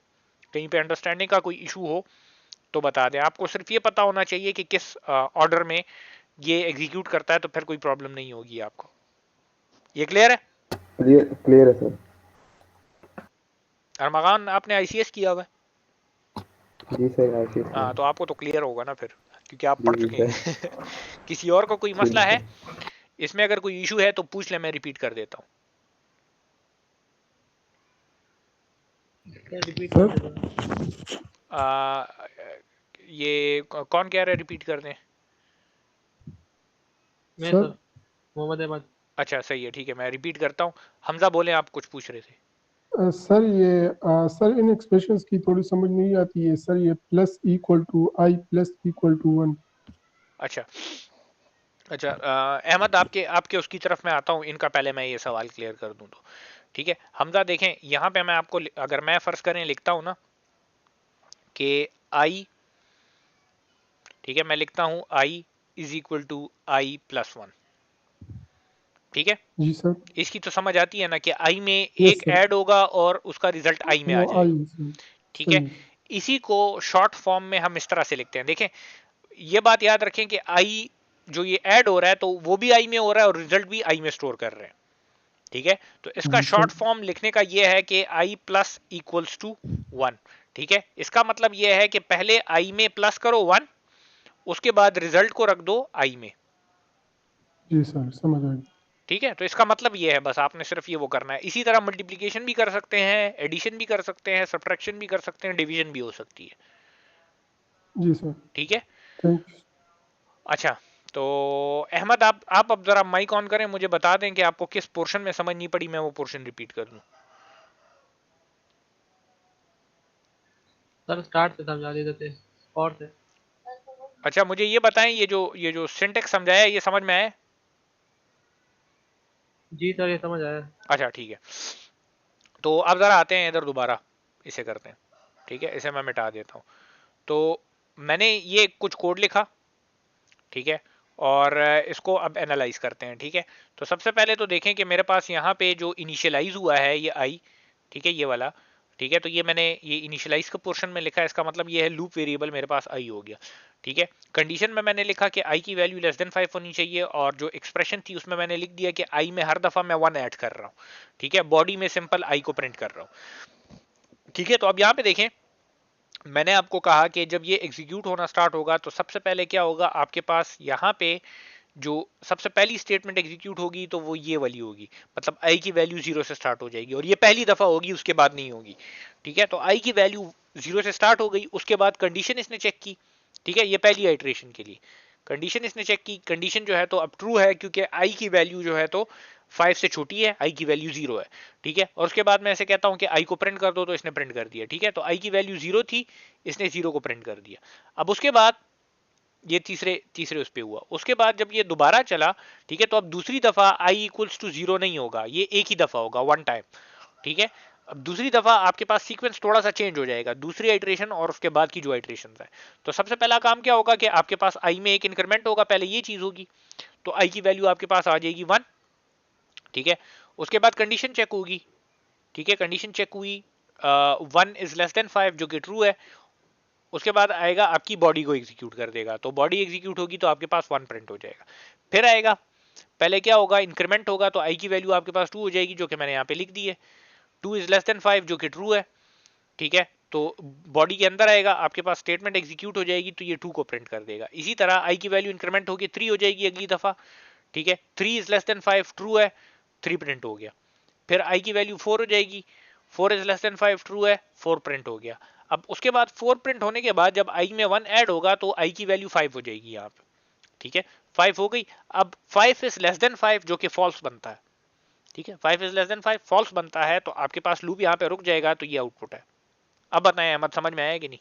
कहीं पे अंडरस्टैंडिंग का कोई इशू हो तो बता दें। आपको सिर्फ ये पता होना चाहिए कि किस ऑर्डर में ये एग्जीक्यूट करता है, तो फिर कोई प्रॉब्लम नहीं होगी आपको। ये क्लियर है? क्लियर है सर। अरमगान आपने आईसीएस किया हुआ है? जी सर आशीष हाँ, तो आपको तो क्लियर होगा ना फिर, क्योंकि आप पढ़ चुके हैं। किसी और को कोई मसला है इसमें, अगर कोई इशू है तो पूछ ले, मैं रिपीट कर देता हूँ। ये कौन कह रहा है रिपीट कर दें? मैं सर मोहम्मद अहमद। अच्छा सही है, ठीक है, मैं रिपीट करता हूँ। हमजा बोले, आप कुछ पूछ रहे थे। सर ये सर इन एक्सप्रेशंस की थोड़ी समझ नहीं आती है सर, ये plus equal to I plus equal to 1। अच्छा अच्छा, अहमद आपके उसकी तरफ मैं आता हूँ, इनका पहले मैं ये सवाल क्लियर कर दूं तो ठीक है। हमजा देखें, यहाँ पे मैं आपको, अगर मैं फर्ज करें लिखता हूँ ना कि आई, ठीक है, मैं लिखता हूँ i is equal to I plus 1, ठीक है जी सर। इसकी तो समझ आती है ना कि आई में यस एक सर। ऐड होगा और उसका रिजल्ट आई में आ वो आई जाएगा, सर। ठीक है। सही। इसी को शॉर्ट फॉर्म में हम इस तरह से लिखते हैं। देखें, ये बात याद रखें कि आई जो ये ऐड हो रहा है तो वो भी आई में हो रहा है और रिजल्ट भी आई में स्टोर कर रहे हैं, ठीक है। तो इसका जी शॉर्ट सर। फॉर्म लिखने का ये है कि आई प्लस इक्वल्स टू 1, ठीक है। इसका मतलब ये है कि पहले आई में प्लस करो 1, उसके बाद रिजल्ट को रख दो आई में, जी सर समझ आ गया। ठीक है। तो इसका मतलब ये है, बस आपने सिर्फ ये वो करना है। इसी तरह मल्टीप्लिकेशन भी कर सकते हैं, एडिशन भी कर सकते हैं, सब्ट्रैक्शन भी कर सकते हैं, डिवीजन भी हो सकती है, जी सर ठीक है। Thank you. अच्छा, तो अहमद आप अब जरा माइक ऑन करें, मुझे बता दें कि आपको किस पोर्शन में समझ नहीं पड़ी, मैं वो पोर्शन रिपीट कर दूं। सर स्टार्ट से समझा देते थे और से। अच्छा, मुझे ये बताएं, ये जो सिंटेक्स समझाया ये समझ में आया? जी सर ये समझ आया। अच्छा ठीक है, तो अब जरा आते हैं इधर, दोबारा इसे करते हैं, ठीक है। इसे मैं मिटा देता हूं। तो मैंने ये कुछ कोड लिखा, ठीक है, और इसको अब एनालाइज करते हैं, ठीक है। तो सबसे पहले तो देखें कि मेरे पास यहाँ पे जो इनिशियलाइज हुआ है ये आई, ठीक है, ये वाला, ठीक है। तो ये मैंने ये इनिशियलाइज का पोर्शन में लिखा है, इसका मतलब ये है लूप वेरिएबल मेरे पास आई हो गया, ठीक है। कंडीशन में मैंने लिखा कि आई की वैल्यू लेस देन 5 होनी चाहिए, और जो एक्सप्रेशन थी उसमें मैंने लिख दिया कि आई में हर दफा मैं 1 ऐड कर रहा हूँ, ठीक है, बॉडी में सिंपल आई को प्रिंट कर रहा हूँ, ठीक है। तो अब यहाँ पे देखें, मैंने आपको कहा कि जब ये एग्जीक्यूट होना स्टार्ट होगा तो सबसे पहले क्या होगा, आपके पास यहाँ पे जो सबसे पहली स्टेटमेंट एग्जीक्यूट होगी तो वो ये वाली होगी, मतलब आई की वैल्यू 0 से स्टार्ट हो जाएगी, और ये पहली दफा होगी, उसके बाद नहीं होगी, ठीक है। तो आई की वैल्यू 0 से स्टार्ट हो गई, उसके बाद कंडीशन इसने चेक की, ठीक है, ये पहली आइट्रेशन के लिए कंडीशन इसने चेक की, कंडीशन जो है तो अब ट्रू है क्योंकि आई की वैल्यू जो है तो 5 से छोटी है, i की वैल्यू 0 है, ठीक है। और उसके बाद मैं ऐसे कहता हूं कि i को प्रिंट कर दो, तो इसने प्रिंट कर दिया, ठीक है। तो i की वैल्यू 0 थी, इसने 0 को प्रिंट कर दिया। अब उसके बाद ये तीसरे उस पे हुआ। उसके बाद जब ये दोबारा चला, ठीक है, तो अब दूसरी दफा i इक्वल्स टू 0 नहीं होगा, ये एक ही दफा होगा, वन टाइम, ठीक है। अब दूसरी दफा आपके पास सीक्वेंस थोड़ा सा चेंज हो जाएगा, दूसरी आइट्रेशन और उसके बाद की जो आइट्रेशन है। तो सबसे पहला काम क्या होगा कि आपके पास i में एक इंक्रीमेंट होगा, पहले ये चीज होगी, तो i की वैल्यू आपके पास आ जाएगी 1, ठीक है। उसके बाद कंडीशन चेक होगी, ठीक है, कंडीशन चेक हुई 1 इज लेस देन 5 जो कि ट्रू है। उसके बाद आएगा आपकी बॉडी को एग्जीक्यूट कर देगा, तो बॉडी एग्जीक्यूट होगी तो आपके पास 1 प्रिंट हो जाएगा। फिर आएगा, पहले क्या होगा, इंक्रीमेंट होगा, तो i की वैल्यू आपके पास 2 हो जाएगी, जो कि मैंने यहाँ पे लिख दी है, 2 इज लेस देन 5 जो कि ट्रू है, ठीक है। तो बॉडी के अंदर आएगा, आपके पास स्टेटमेंट एग्जीक्यूट हो जाएगी, तो ये 2 को प्रिंट कर देगा। इसी तरह i की वैल्यू इंक्रीमेंट होगी 3 हो जाएगी अगली दफा, ठीक है। 3 इज लेस देन 5 ट्रू है, 3 प्रिंट हो गया। फिर i की वैल्यू 4 हो जाएगी, 4 इज लेस देन 5 ट्रू है, 4 प्रिंट हो गया। अब उसके बाद 4 प्रिंट होने के बाद जब i में 1 ऐड होगा तो i की वैल्यू 5 हो जाएगी यहाँ पे, ठीक है, 5 हो गई। अब 5 इज लेस देन 5 जो कि फॉल्स बनता है, ठीक है, 5 इज लेस देन 5 फॉल्स बनता है, तो आपके पास लूप यहाँ पे रुक जाएगा, तो ये आउटपुट है। अब बताएं अहमद, समझ में आया कि नहीं?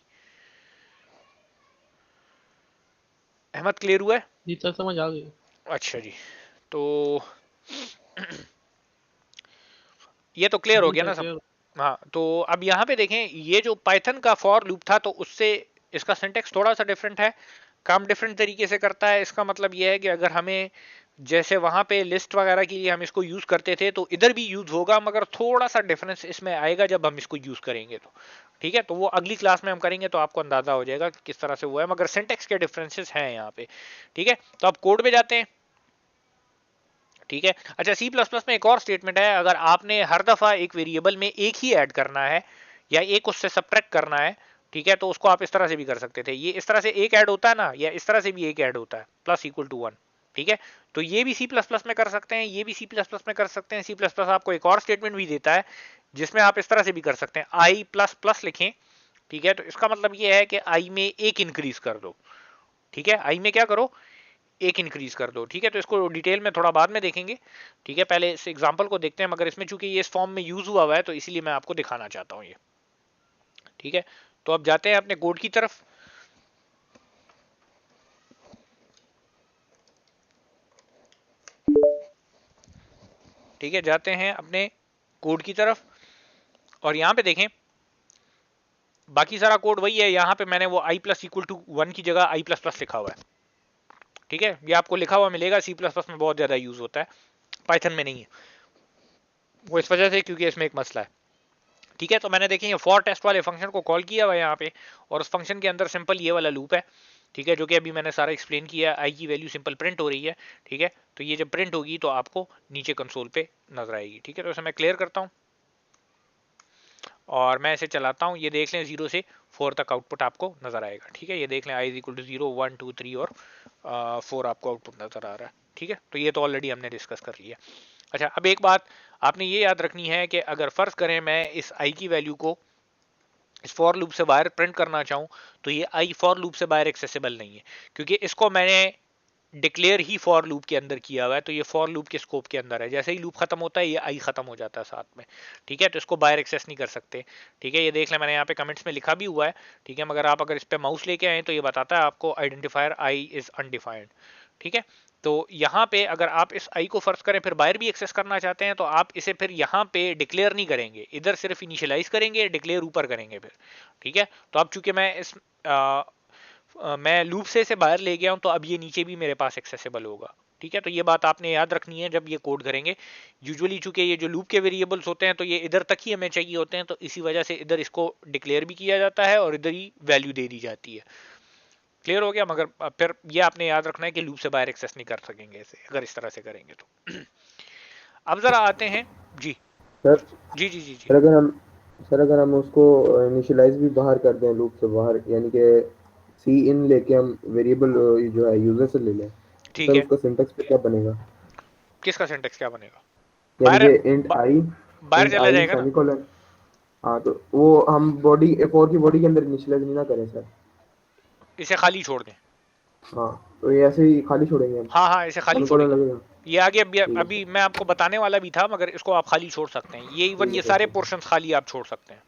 अहमद क्लियर हुआ है? जी सर समझ आ गई। अच्छा जी, तो ये तो क्लियर हो जी गया सर ना सब? क्लियर। हाँ, तो अब यहाँ पे देखें, ये जो पाइथन का फॉर लूप था, तो उससे इसका सिंटेक्स थोड़ा सा डिफरेंट है, काम डिफरेंट तरीके से करता है। इसका मतलब ये है कि अगर हमें जैसे वहां पे लिस्ट वगैरह के लिए हम इसको यूज करते थे, तो इधर भी यूज होगा, मगर थोड़ा सा डिफरेंस इसमें आएगा जब हम इसको यूज करेंगे, तो ठीक है। तो वो अगली क्लास में हम करेंगे, तो आपको अंदाजा हो जाएगा कि किस तरह से हुआ है, मगर सिंटेक्स के डिफरेंसेस हैं यहाँ पे, ठीक है। तो अब कोड पे जाते हैं, ठीक है। अच्छा, सी प्लस प्लस में एक और स्टेटमेंट है, अगर आपने हर दफा एक वेरिएबल में एक ही ऐड करना है या एक उससे सब्ट्रैक्ट करना है, ठीक है, तो उसको आप इस तरह से भी कर सकते थे। ये इस तरह से एक ऐड होता है ना, या इस तरह से भी एक ऐड होता है, प्लस इक्वल टू 1, ठीक है। तो ये भी सी प्लस प्लस में कर सकते हैं, ये भी सी प्लस प्लस में कर सकते हैं। सी प्लस प्लस आपको एक और स्टेटमेंट भी देता है जिसमें आप इस तरह से भी कर सकते हैं, आई प्लस प्लस लिखें, ठीक है। तो इसका मतलब ये है कि आई में एक इंक्रीज कर दो, ठीक है, आई में क्या करो, एक इंक्रीज कर दो, ठीक है। तो इसको डिटेल में थोड़ा बाद में देखेंगे, ठीक है, पहले इस एग्जांपल को देखते हैं, मगर इसमें चूंकि ये इस फॉर्म में यूज हुआ हुआ है, तो इसीलिए मैं आपको दिखाना चाहता हूं ये, ठीक है। तो अब जाते हैं अपने कोड की तरफ, ठीक है, जाते हैं अपने कोड की तरफ, और यहां पे देखें बाकी सारा कोड वही है। यहां पे मैंने वो i प्लस इक्वल टू 1 की जगह i प्लस प्लस लिखा हुआ है, ठीक है। ये आपको लिखा हुआ मिलेगा, सी प्लस प्लस में बहुत ज्यादा यूज होता है, पाइथन में नहीं है, वो इस वजह से क्योंकि इसमें एक मसला है, ठीक है। तो मैंने देखें ये फॉर टेस्ट वाले फंक्शन को कॉल किया हुआ है यहाँ पे, और उस फंक्शन के अंदर सिंपल ये वाला लूप है, ठीक है, जो कि अभी मैंने सारा एक्सप्लेन किया। आई की वैल्यू सिंपल प्रिंट हो रही है, ठीक है। तो ये जब प्रिंट होगी तो आपको नीचे कंसोल पे नजर आएगी, ठीक है। तो इसे मैं क्लियर करता हूँ और मैं इसे चलाता हूँ, ये देख लें 0 से 4 तक आउटपुट आपको नजर आएगा, ठीक है। ये देख लें i इज इक्वल टू 0 1 2 3 और 4 आपको आउटपुट नजर आ रहा है, ठीक है। तो ये तो ऑलरेडी हमने डिस्कस कर लिया। अच्छा, अब एक बात आपने ये याद रखनी है कि अगर फर्ज करें मैं इस i की वैल्यू को इस फॉर लूप से बाहर प्रिंट करना चाहूं, तो ये i फॉर लूप से बाहर एक्सेसिबल नहीं है, क्योंकि इसको मैंने डिक्लेयर ही फॉर लूप के अंदर किया हुआ है। तो ये फॉर लूप के स्कोप के अंदर है, जैसे ही लूप खत्म होता है ये आई खत्म हो जाता है साथ में, ठीक है। तो इसको बाहर एक्सेस नहीं कर सकते, ठीक है। ये देख लें मैंने यहाँ पे कमेंट्स में लिखा भी हुआ है, ठीक है, मगर आप अगर इस पे माउस लेके आए तो ये बताता है आपको आइडेंटिफायर आई इज अनडिफाइंड, ठीक है। तो यहाँ पे अगर आप इस आई को फर्ज करें फिर बाहर भी एक्सेस करना चाहते हैं, तो आप इसे फिर यहाँ पे डिक्लेयर नहीं करेंगे, इधर सिर्फ इनिशियलाइज करेंगे, डिक्लेयर ऊपर करेंगे फिर, ठीक है। तो अब चूंकि मैं इस मैं लूप से इसे बाहर ले गया हूं, तो अब ये नीचे भी मेरे पास एक्सेसिबल होगा, ठीक है। तो ये बात आपने याद रखनी है जब ये कोड करेंगे। यूजुअली चूंकि ये जो लूप के वेरिएबल्स होते हैं तो ये इधर तक ही हमें चाहिए होते हैं, तो इसी वजह से इधर इसको डिक्लेयर भी किया जाता है और इधर ही वैल्यू दे दी जाती है। क्लियर हो गया? मगर फिर ये आपने याद रखना है कि लूप से बाहर एक्सेस नहीं कर सकेंगे इसे, अगर इस तरह से करेंगे तो। अब जरा आते हैं जी सर जी जी जी जी सर अगर हम उसको इनिशियलाइज भी बाहर कर दें लूप से बाहर, यानी कि सी इन लेके हम वेरिएबल जो है यूजर से ले लें, ठीक सर है। उसका सिंटेक्स पे क्या बनेगा? किसका सिंटेक्स क्या बनेगा? यानी बाहर कि इंट आई बाहर चला जाएगा ना। सेमीकोलन। हाँ, तो वो हम बॉडी F4 की बॉडी के अंदर इनिशियलाइज नहीं ना करें सर? इसे खाली छोड़ दें। हाँ, तो ये ऐसे ही खाली छोड़ेंगे हम, हाँ हाँ, इसे खाली सेमीकोलन छोड़ेंगे। लगेगा। ये आगे अभी मैं आपको बताने वाला भी था, मगर इसको आप खाली छोड़ सकते हैं। ये इवन ये सारे पोर्शन खाली आप छोड़ सकते हैं।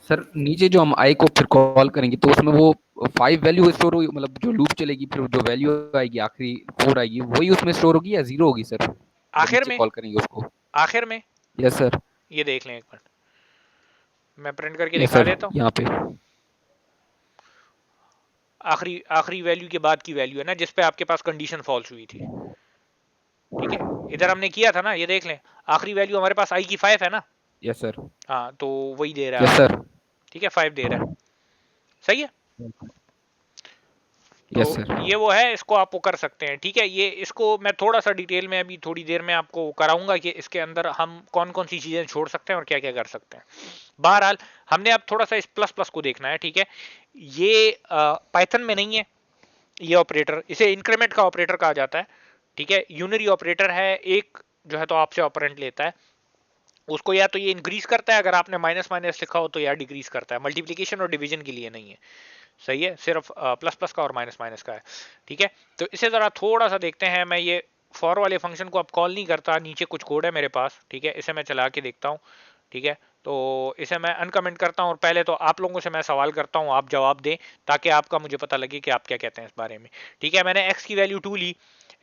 सर नीचे जो हम आई को फिर कॉल करेंगे तो उसमें वो 5 वैल्यू स्टोर होगी, मतलब जो लूप चलेगी फिर जो वैल्यू आएगी आखिरी 4 आएगी वही उसमें स्टोर होगी या 0 होगी सर? आखिर नीचे में, कॉल करेंगे उसको। आखिर में यस सर। ये देख लें एक मिनट, मैं प्रिंट करके यस दिखा सर, देता हूँ। यहाँ पे आखिरी आखिरी वैल्यू के बाद की वैल्यू है ना, जिस पे आपके पास कंडीशन फॉल्स हुई थी। ठीक है, इधर हमने किया था ना, ये देख लें, आखिरी वैल्यू हमारे पास आई की 5 है ना। Yes sir. हाँ, तो वही दे रहा है यस आपको। सर। ठीक है, 5 दे रहा है, सही है। तो यस सर। ये वो है, इसको आप वो कर सकते हैं। ठीक है, ये इसको मैं थोड़ा सा डिटेल में अभी थोड़ी देर में आपको कराऊंगा कि इसके अंदर हम कौन कौन सी चीजें छोड़ सकते हैं और क्या क्या कर सकते हैं। बहरहाल हमने अब थोड़ा सा इस प्लस प्लस को देखना है। ठीक है, ये पाइथन में नहीं है ये ऑपरेटर, इसे इंक्रीमेंट का ऑपरेटर कहा जाता है। ठीक है, यूनरी ऑपरेटर है, एक जो है तो आपसे ऑपरेंट लेता है, उसको या तो ये इंक्रीज करता है, अगर आपने माइनस माइनस लिखा हो तो या डिक्रीज करता है। मल्टीप्लीकेशन और डिवीजन के लिए नहीं है, सही है, सिर्फ प्लस प्लस का और माइनस माइनस का है। ठीक है, तो इसे जरा थोड़ा सा देखते हैं। मैं ये फॉर वाले फंक्शन को अब कॉल नहीं करता, नीचे कुछ कोड है मेरे पास। ठीक है, इसे मैं चला के देखता हूँ। ठीक है, तो इसे मैं अनकमेंट करता हूँ और पहले तो आप लोगों से मैं सवाल करता हूँ, आप जवाब दें ताकि आपका मुझे पता लगे कि आप क्या कहते हैं इस बारे में। ठीक है, मैंने x की वैल्यू 2 ली,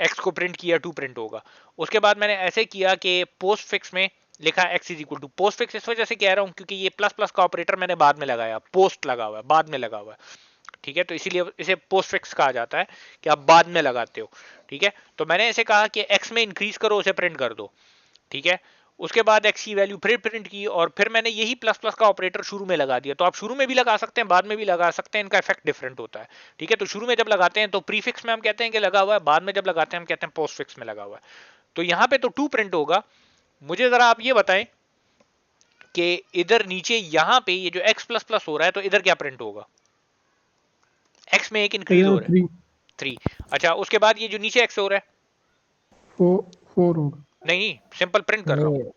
x को प्रिंट किया, 2 प्रिंट होगा। उसके बाद मैंने ऐसे किया कि पोस्ट फिक्स में लिखा x is equal to, postfix इस वजह से कह रहा हूँ क्योंकि ये प्लस प्लस का ऑपरेटर मैंने बाद में लगाया, पोस्ट लगा हुआ है, बाद में लगा हुआ है। ठीक है, तो इसीलिए इसे पोस्ट फिक्स कहा जाता है कि आप बाद में लगाते हो। ठीक है, तो मैंने ऐसे कहा कि x में इंक्रीज करो, उसे प्रिंट कर दो। ठीक है, उसके बाद x की वैल्यू फिर प्रिंट की और फिर मैंने यही प्लस प्लस का ऑपरेटर शुरू में लगा दिया। तो आप शुरू में भी लगा सकते हैं, बाद में भी लगा सकते हैं, इनका इफेक्ट डिफरेंट होता है। ठीक है, तो शुरू में जब लगाते हैं तो प्रीफिक्स में हम कहते हैं कि लगा हुआ है, बाद में जब लगाते हैं हम कहते हैं पोस्ट फिक्स में लगा हुआ है। तो यहाँ पे तो 2 प्रिंट होगा। मुझे जरा आप ये बताएं कि इधर नीचे यहाँ पे ये जो x प्लस प्लस हो रहा है तो इधर क्या प्रिंट होगा? x में एक इंक्रीज हो रहा है, 3। अच्छा, उसके बाद ये जो नीचे x हो रहा है, 4 होगा। नहीं सिंपल प्रिंट कर रहा हूँ। ये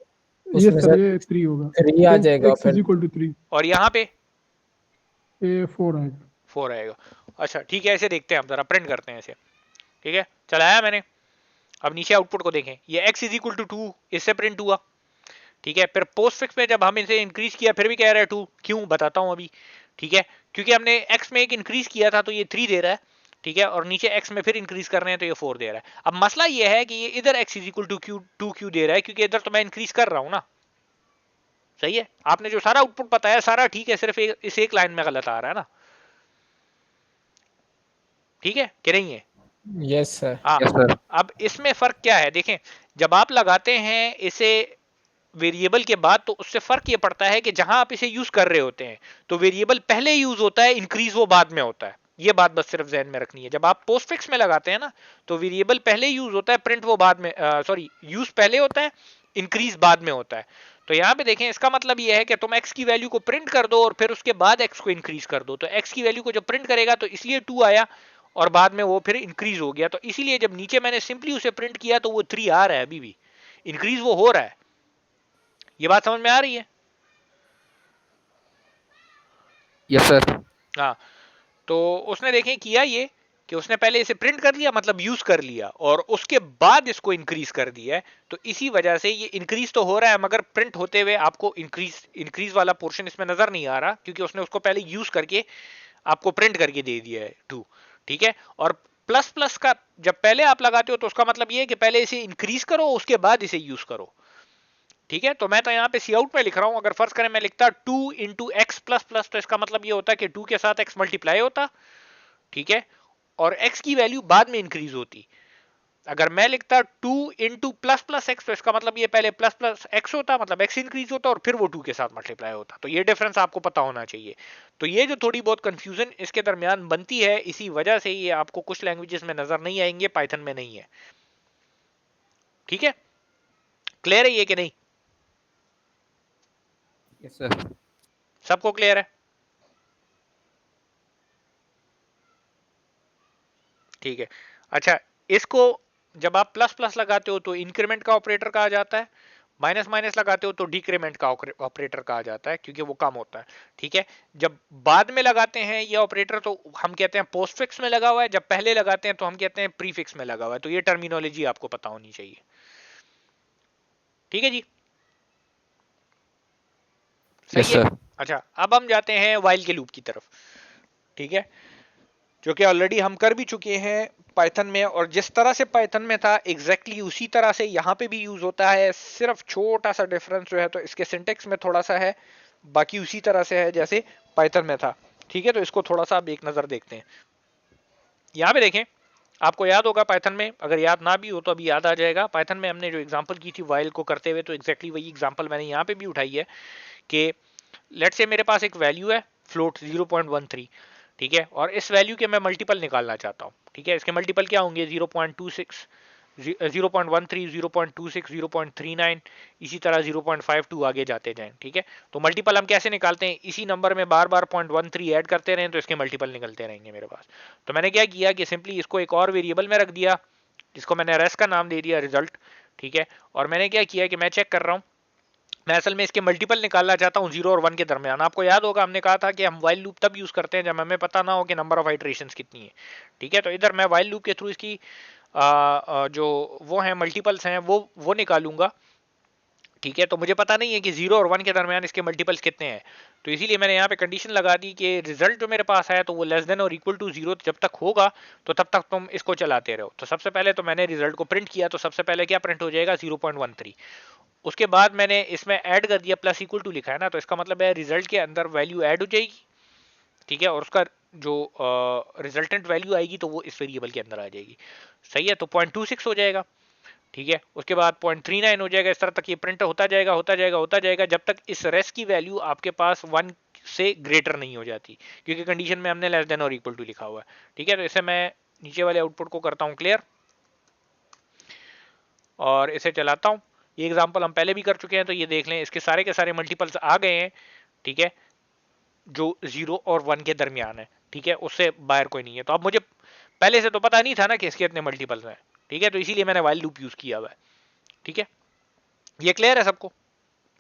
उसमें सर से ये 3 होगा, 3 आ जाएगा x इज फिर। इक्वल टू 3, और यहाँ पे ये 4 आएगा। 4 आएगा। अच्छा ठीक है, ऐसे देखते हैं, हम जरा प्रिंट करते हैं इसे। ठीक है, चलाया मैंने, अब नीचे आउटपुट को देखें, ये x इज इक्वल टू 2 इससे प्रिंट हुआ। ठीक है, फिर पोस्ट फिक्स में जब हम इसे इंक्रीज किया फिर भी कह रहा है 2, क्यों बताता हूं अभी। ठीक है, क्योंकि हमने x में एक इंक्रीज किया था तो ये 3 दे रहा है। ठीक है, और नीचे x में फिर इंक्रीज कर रहे हैं तो ये 4 दे रहा है। अब मसला ये है कि ये इधर x is equal to two Q दे रहा है, क्योंकि इधर तो मैं इंक्रीज कर रहा हूं ना। सही है, आपने जो सारा आउटपुट बताया सारा ठीक है, सिर्फ इस एक लाइन में गलत आ रहा है ना। ठीक है कि नहीं है? Yes sir. हाँ, यस सर। अब इसमें फर्क क्या है देखें, जब आप लगाते हैं इसे वेरिएबल के बाद तो उससे फर्क ये पड़ता है कि जहां आप इसे यूज कर रहे होते हैं तो वेरिएबल पहले यूज होता है, इंक्रीज वो बाद में होता है। ये बात बस सिर्फ जहन में रखनी है। जब आप पोस्ट फिक्स में लगाते हैं ना तो वेरिएबल पहले यूज होता है, प्रिंट वो बाद में, सॉरी यूज पहले होता है, इंक्रीज बाद में होता है। तो यहाँ पे देखें, इसका मतलब ये है कि तुम x की वैल्यू को प्रिंट कर दो और फिर उसके बाद x को इंक्रीज कर दो। तो x की वैल्यू को जब प्रिंट करेगा तो इसलिए 2 आया और बाद में वो फिर इंक्रीज हो गया। तो इसीलिए जब नीचे मैंने सिंपली उसे प्रिंट किया तो वो 3 आ रहा है, अभी भी इंक्रीज वो हो रहा है। ये बात समझ में आ रही है? Yes sir. हाँ, तो उसने देखें किया ये कि उसने पहले इसे प्रिंट कर लिया, मतलब यूज कर लिया, और उसके बाद इसको इंक्रीज कर दिया है। तो इसी वजह से ये इंक्रीज तो हो रहा है मगर प्रिंट होते हुए आपको इंक्रीज वाला पोर्शन इसमें नजर नहीं आ रहा, क्योंकि उसने उसको पहले यूज करके आपको प्रिंट करके दे दिया है 2। ठीक है, और प्लस प्लस का जब पहले आप लगाते हो तो उसका मतलब ये है कि पहले इसे इंक्रीज करो उसके बाद इसे यूज करो। ठीक है, तो मैं तो यहाँ पे सी आउट में लिख रहा हूं, अगर फर्ज करें मैं लिखता 2 इंटू एक्स प्लस प्लस तो इसका मतलब ये होता कि 2 के साथ x मल्टीप्लाई होता। ठीक है, और x की वैल्यू बाद में इंक्रीज होती। अगर मैं लिखता 2 इंटू प्लस प्लस एक्स तो इसका मतलब ये पहले प्लस प्लस एक्स होता, मतलब x इंक्रीज होता और फिर वो 2 के साथ मल्टीप्लाई होता। तो ये डिफरेंस आपको पता होना चाहिए। तो ये जो थोड़ी बहुत कंफ्यूजन इसके दरमियान बनती है, इसी वजह से ये आपको कुछ लैंग्वेजेस में नजर नहीं आएंगे, पाइथन में नहीं है। ठीक है, क्लियर है ये कि नहीं? Yes sir. सबको क्लियर है? ठीक है, अच्छा, इसको जब आप प्लस प्लस लगाते हो तो इंक्रीमेंट का ऑपरेटर कहा जाता है, माइनस माइनस लगाते हो तो डिक्रीमेंट का ऑपरेटर कहा जाता है, क्योंकि वो कम होता है। ठीक है, जब बाद में लगाते हैं ये ऑपरेटर तो हम कहते हैं पोस्टफिक्स में लगा हुआ है, जब पहले लगाते हैं तो हम कहते हैं प्रीफिक्स में लगा हुआ है। तो ये टर्मिनोलॉजी आपको पता होनी चाहिए। ठीक है जी, सही यस है। सर। अच्छा, अब हम जाते हैं वाइल के लूप की तरफ। ठीक है, जो कि ऑलरेडी हम कर भी चुके हैं पाइथन में, और जिस तरह से पाइथन में था एग्जैक्टली उसी तरह से यहाँ पे भी यूज होता है। सिर्फ छोटा सा डिफरेंस जो है तो इसके सिंटेक्स में थोड़ा सा है, बाकी उसी तरह से है जैसे पाइथन में था। ठीक है, तो इसको थोड़ा सा अब एक नजर देखते हैं। यहाँ पे देखें, आपको याद होगा पाइथन में, अगर याद ना भी हो तो अभी याद आ जाएगा। पाइथन में हमने जो एग्जांपल की थी वाइल को करते हुए, तो एग्जैक्टली वही एग्जांपल मैंने यहाँ पे भी उठाई है कि लेट्स से मेरे पास एक वैल्यू है फ्लोट 0.13। ठीक है, और इस वैल्यू के मैं मल्टीपल निकालना चाहता हूँ। ठीक है, इसके मल्टीपल क्या होंगे? 0.26, 0.13, 0.26, 0.39, इसी तरह 0.52 आगे जाते जाएं। ठीक है, तो मल्टीपल हम कैसे निकालते हैं? इसी नंबर में बार बार 0.13 ऐड करते रहें तो इसके मल्टीपल निकलते रहेंगे मेरे पास। तो मैंने क्या किया कि सिंपली इसको एक और वेरिएबल में रख दिया, जिसको मैंने रेस का नाम दे दिया रिजल्ट। ठीक है, और मैंने क्या किया कि मैं चेक कर रहा हूँ, मैं असल में इसके मल्टीपल निकालना चाहता हूँ 0 और 1 के दरमियान। आपको याद होगा हमने कहा था कि हम वाइल लूप तब यूज करते हैं जब हमें पता ना हो कि नंबर ऑफ आइटरेशंस कितनी है। ठीक है, तो इधर मैं वाइल लूप के थ्रू इसकी जो वो है मल्टीपल्स हैं वो निकालूंगा। ठीक है, तो मुझे पता नहीं है कि 0 और 1 के दरमियान इसके मल्टीपल्स कितने हैं, तो इसीलिए मैंने यहाँ पे कंडीशन लगा दी कि रिजल्ट जो मेरे पास है तो वो लेस देन और इक्वल टू 0 जब तक होगा तो तब तक तुम इसको चलाते रहो। तो सबसे पहले तो मैंने रिजल्ट को प्रिंट किया, तो सबसे पहले क्या प्रिंट हो जाएगा? 0.13। उसके बाद मैंने इसमें ऐड कर दिया, प्लस इक्वल टू लिखा है ना, तो इसका मतलब है रिजल्ट के अंदर वैल्यू ऐड हो जाएगी। ठीक है, और उसका जो रिजल्टेंट वैल्यू आएगी तो वो इस वेरिएबल के अंदर आ जाएगी। सही है, तो 0.26 हो जाएगा। ठीक है, उसके बाद 0.39 हो जाएगा। इस तरह तक ये प्रिंट होता जाएगा होता जाएगा होता जाएगा जब तक इस रेस की वैल्यू आपके पास 1 से ग्रेटर नहीं हो जाती, क्योंकि कंडीशन में हमने लेस देन और इक्वल टू लिखा हुआ है। ठीक है, तो इसे मैं नीचे वाले आउटपुट को करता हूँ क्लियर, और इसे चलाता हूँ। ये एग्जांपल हम पहले भी कर चुके हैं, तो ये देख लें इसके सारे के सारे मल्टीपल्स आ गए हैं। ठीक है, जो 0 और 1 के दरमियान है। ठीक है, उससे बाहर कोई नहीं है। तो अब मुझे पहले से तो पता नहीं था ना कि इसके इतने मल्टीपल्स हैं। ठीक है, तो इसीलिए मैंने वाइल लूप यूज किया हुआ है। ठीक है, ये क्लियर है सबको?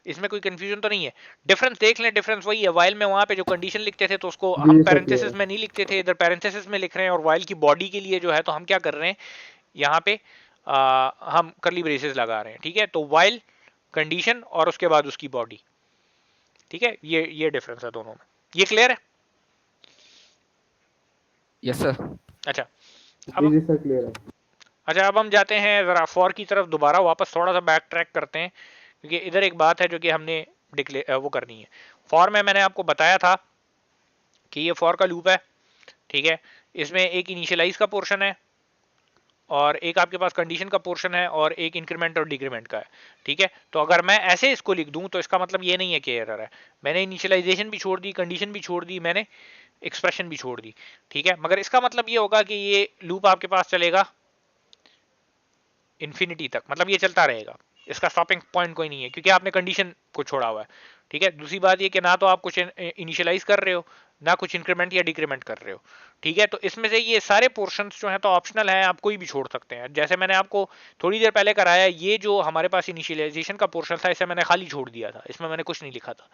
इसमें कोई कंफ्यूजन तो नहीं है? डिफरेंस देख लें, डिफरेंस वही है। वाइल में वहां पे जो कंडीशन लिखते थे तो उसको हम जी सर, पैरेंथेसिस में नहीं लिखते थे, इधर पैरेंथेसिस में लिख रहे हैं। और वाइल की बॉडी के लिए जो है तो हम क्या कर रहे हैं, यहाँ पे हम करली ब्रेसेस लगा रहे हैं। ठीक है, तो वाइल कंडीशन और उसके बाद उसकी बॉडी। ठीक है, ये डिफरेंस है दोनों में। ये क्लियर है? Yes sir. अच्छा, जी अब जी सर क्लियर है। अच्छा अब हम जाते हैं जरा फॉर की तरफ, दोबारा वापस थोड़ा सा बैक ट्रैक करते हैं, क्योंकि इधर एक बात है जो कि हमने वो करनी है। फॉर में मैंने आपको बताया था कि ये फॉर का लूप है। ठीक है, इसमें एक इनिशियलाइज का पोर्शन है और एक आपके पास कंडीशन का पोर्शन है और एक इंक्रीमेंट और डिक्रीमेंट का है। ठीक है, तो अगर मैं ऐसे इसको लिख दूं तो इसका मतलब ये नहीं है कि एरर है। मैंने इनिशियलाइजेशन भी छोड़ दी, कंडीशन भी छोड़ दी, मैंने एक्सप्रेशन भी छोड़ दी। ठीक है, मगर इसका मतलब ये होगा कि ये लूप आपके पास चलेगा इन्फिनिटी तक, मतलब ये चलता रहेगा, इसका स्टॉपिंग पॉइंट कोई नहीं है, क्योंकि आपने कंडीशन को छोड़ा हुआ है। ठीक है, दूसरी बात ये कि ना तो आप कुछ इनिशियलाइज कर रहे हो, ना कुछ इंक्रीमेंट या डिक्रीमेंट कर रहे हो। ठीक है, तो इसमें से ये सारे पोर्शंस जो हैं तो ऑप्शनल हैं, आप कोई भी छोड़ सकते हैं। जैसे मैंने आपको थोड़ी देर पहले कराया, ये जो हमारे पास इनिशियलाइजेशन का पोर्शन था इसे मैंने खाली छोड़ दिया था, इसमें मैंने कुछ नहीं लिखा था।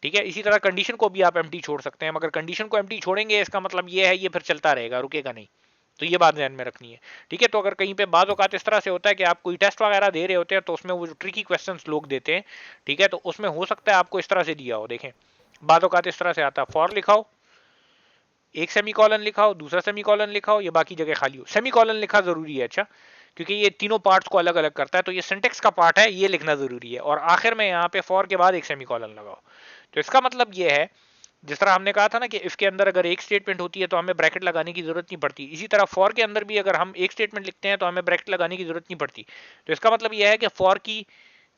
ठीक है, इसी तरह कंडीशन को भी आप एम्प्टी छोड़ सकते हैं, मगर कंडीशन को एम्प्टी छोड़ेंगे इसका मतलब ये है ये फिर चलता रहेगा, रुकेगा नहीं। तो ये बात ध्यान में रखनी है। ठीक है, तो अगर कहीं पे बात औकात इस तरह से होता है कि आप कोई टेस्ट वगैरह दे रहे होते हैं तो उसमें वो जो ट्रिकी क्वेश्चंस लोग देते हैं, ठीक है, तो उसमें हो सकता है आपको इस तरह से दिया हो। देखें, बात औकात इस तरह से आता है, फॉर लिखाओ, एक सेमीकोलन लिखाओ, दूसरा सेमीकोलन लिखाओ, ये बाकी जगह खाली हो। सेमीकोलन लिखा जरूरी है, अच्छा, क्योंकि ये तीनों पार्ट्स को अलग अलग करता है, तो ये सिंटेक्स का पार्ट है, ये लिखना जरूरी है। और आखिर में यहाँ पे फॉर के बाद एक सेमीकोलन लगाओ। तो इसका मतलब ये है, जिस तरह हमने कहा था ना कि इफ के अंदर अगर एक स्टेटमेंट होती है तो हमें ब्रैकेट लगाने की जरूरत नहीं पड़ती, इसी तरह फॉर के अंदर भी अगर हम एक स्टेटमेंट लिखते हैं तो हमें ब्रैकेट लगाने की जरूरत नहीं पड़ती। तो इसका मतलब यह है कि फॉर की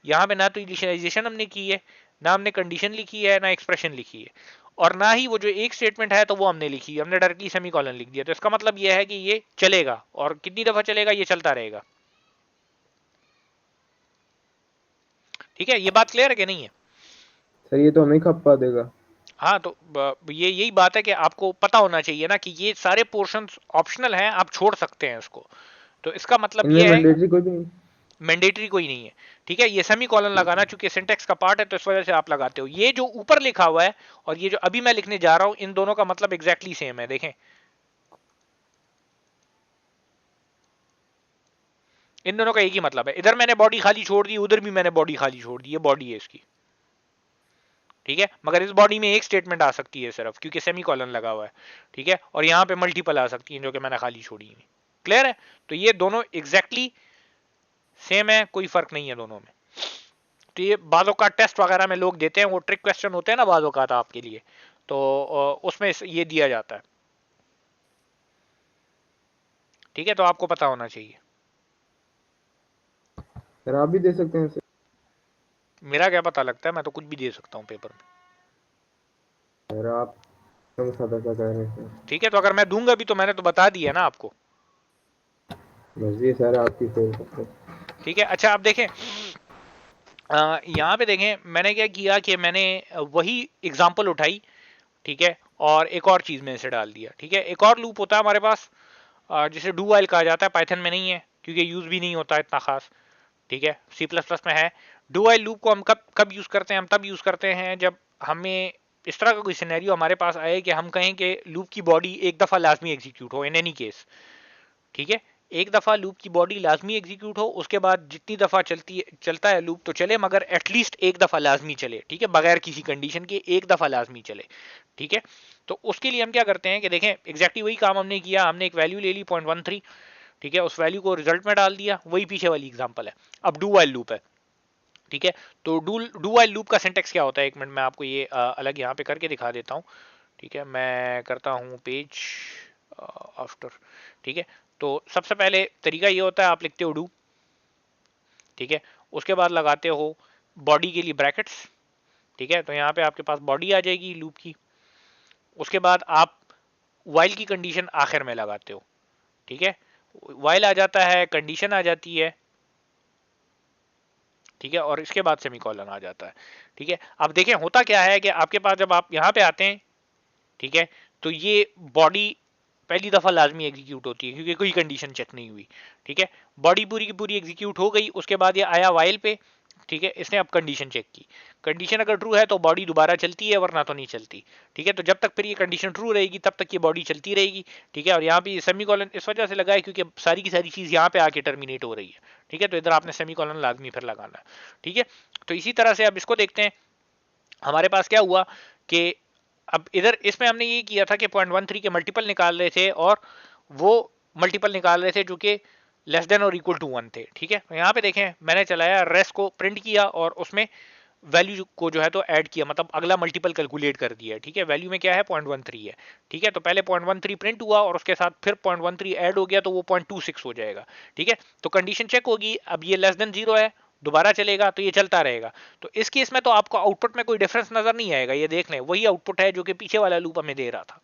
यहाँ पे ना तो इनिशियलाइजेशन हमने की है, ना हमने कंडीशन लिखी है, ना एक्सप्रेशन लिखी है, और ना ही वो जो एक स्टेटमेंट है तो वो हमने लिखी है, हमने डायरेक्टली सेमीकोलन लिख दिया। तो इसका मतलब यह है कि ये चलेगा, और कितनी दफा चलेगा, ये चलता रहेगा। ठीक है, ये बात क्लियर है कि नहीं है? सर ये तो हमें खपा देगा। हाँ, तो ये यही बात है कि आपको पता होना चाहिए ना कि ये सारे पोर्शंस ऑप्शनल हैं, आप छोड़ सकते हैं इसको। तो इसका मतलब इनमें ये है, मैंडेटरी कोई भी नहीं। मैंडेटरी कोई नहीं है, ठीक है। ये सेमी कॉलन लगाना चूंकि सिंटेक्स का पार्ट है तो इस वजह से आप लगाते हो। ये जो ऊपर लिखा हुआ है और ये जो अभी मैं लिखने जा रहा हूं, इन दोनों का मतलब एग्जैक्टली सेम है। देखें, इन दोनों का एक ही मतलब है। इधर मैंने बॉडी खाली छोड़ दी, उधर भी मैंने बॉडी खाली छोड़ दी, ये बॉडी है इसकी, ठीक है। मगर इस बॉडी में एक स्टेटमेंट आ सकती है सिर्फ, क्योंकि सेमी कॉलन लगा हुआ है, ठीक है। और यहाँ पे मल्टीपल आ सकती है जो कि मैंने खाली छोड़ी हुई। क्लियर है? तो ये दोनों एग्जैक्टली सेम है, कोई फर्क नहीं है दोनों में। तो ये बाज़ों का टेस्ट वगैरह में लोग देते हैं, वो ट्रिक क्वेश्चन होते हैं ना बाज़ों का आपके लिए, तो उसमें ये दिया जाता है, ठीक है। तो आपको पता होना चाहिए। सर आप भी दे सकते हैं सर। मेरा क्या पता लगता है, मैं तो कुछ भी दे सकता हूँ पेपर में, सर आप तो सादा सा कह रहे हैं ठीक है। तो अगर मैं दूंगा भी तो मैंने तो बता दिया ना आपको, मर्जी सर आपकी फेल सकते, ठीक है। अच्छा आप देखें, यहाँ पे देखें मैंने क्या किया कि मैंने वही एग्जाम्पल उठाई, ठीक है, और एक और चीज में इसे डाल दिया, ठीक है। एक और लूप होता है हमारे पास जिसे डू वाइल कहा जाता है, पाइथन में नहीं है क्योंकि यूज भी नहीं होता इतना खास, ठीक है। सी प्लस प्लस में है। डू वाइल लूप को हम कब कब यूज करते हैं? हम तब यूज करते हैं जब हमें इस तरह का कोई सिनेरियो हमारे पास आए कि हम कहें कि लूप की बॉडी एक दफा लाजमी एग्जीक्यूट हो इन एनी केस, ठीक है। एक दफा लूप की बॉडी लाजमी एग्जीक्यूट हो, उसके बाद जितनी दफा चलता है लूप तो चले, मगर एटलीस्ट एक दफा लाजमी चले, ठीक है, बगैर किसी कंडीशन के एक दफा लाजमी चले, ठीक है। तो उसके लिए हम क्या करते हैं कि देखें एग्जैक्टली वही काम हमने किया। हमने एक वैल्यू ले ली 0.13, ठीक है, उस वैल्यू को रिजल्ट में डाल दिया, वही पीछे वाली एग्जांपल है। अब डू वाइल लूप है, ठीक है। तो डू वाइल लूप का सिंटेक्स क्या होता है, एक मिनट मैं आपको ये अलग यहाँ पे करके दिखा देता हूँ, ठीक है। मैं करता हूँ पेज आफ्टर, ठीक है। तो सबसे पहले तरीका ये होता है, आप लिखते हो डू, ठीक है, उसके बाद लगाते हो बॉडी के लिए ब्रैकेट्स, ठीक है। तो यहाँ पे आपके पास बॉडी आ जाएगी लूप की, उसके बाद आप वाइल की कंडीशन आखिर में लगाते हो, ठीक है। वाइल आ जाता है, कंडीशन आ जाती है, ठीक है, और इसके बाद सेमीकोलन आ जाता है, ठीक है। अब देखें होता क्या है कि आपके पास जब आप यहाँ पे आते हैं, ठीक है, तो ये बॉडी पहली दफा लाजमी एग्जीक्यूट होती है क्योंकि कोई कंडीशन चेक नहीं हुई, ठीक है। बॉडी पूरी की पूरी एग्जीक्यूट हो गई, उसके बाद ये आया वाइल पे, ठीक है, इसने अब कंडीशन चेक की। कंडीशन अगर ट्रू है तो बॉडी दोबारा चलती है, वरना तो नहीं चलती, ठीक है। तो जब तक फिर ये कंडीशन ट्रू रहेगी तब तक ये बॉडी चलती रहेगी, ठीक है। और यहाँ पे सेमीकोलन इस वजह से लगा है क्योंकि सारी की सारी चीज यहाँ पे आके टर्मिनेट हो रही है, ठीक है। तो इधर आपने सेमीकोलन लाजमी फिर लगाना है, ठीक है। तो इसी तरह से अब इसको देखते हैं, हमारे पास क्या हुआ कि अब इधर इसमें हमने ये किया था कि 0.13 के मल्टीपल निकाल रहे थे और वो मल्टीपल निकाल रहे थे जो कि लेस देन और इक्वल टू 1 थे, ठीक है। तो यहाँ पे देखें मैंने चलाया रेस को प्रिंट किया और उसमें वैल्यू को जो है तो ऐड किया, मतलब अगला मल्टीपल कैलकुलेट कर दिया, ठीक है। वैल्यू में क्या है 0.13 है, ठीक है। तो पहले 0.13 प्रिंट हुआ और उसके साथ फिर 0.13 ऐड हो गया तो वो 0.26 हो जाएगा, ठीक है। तो कंडीशन चेक होगी, अब ये लेस देन 0 है, दोबारा चलेगा तो ये चलता रहेगा। तो इस केस में तो आपको आउटपुट में कोई डिफरेंस नजर नहीं आएगा, ये देख लें वही आउटपुट है जो कि पीछे वाला लूप हमें दे रहा था,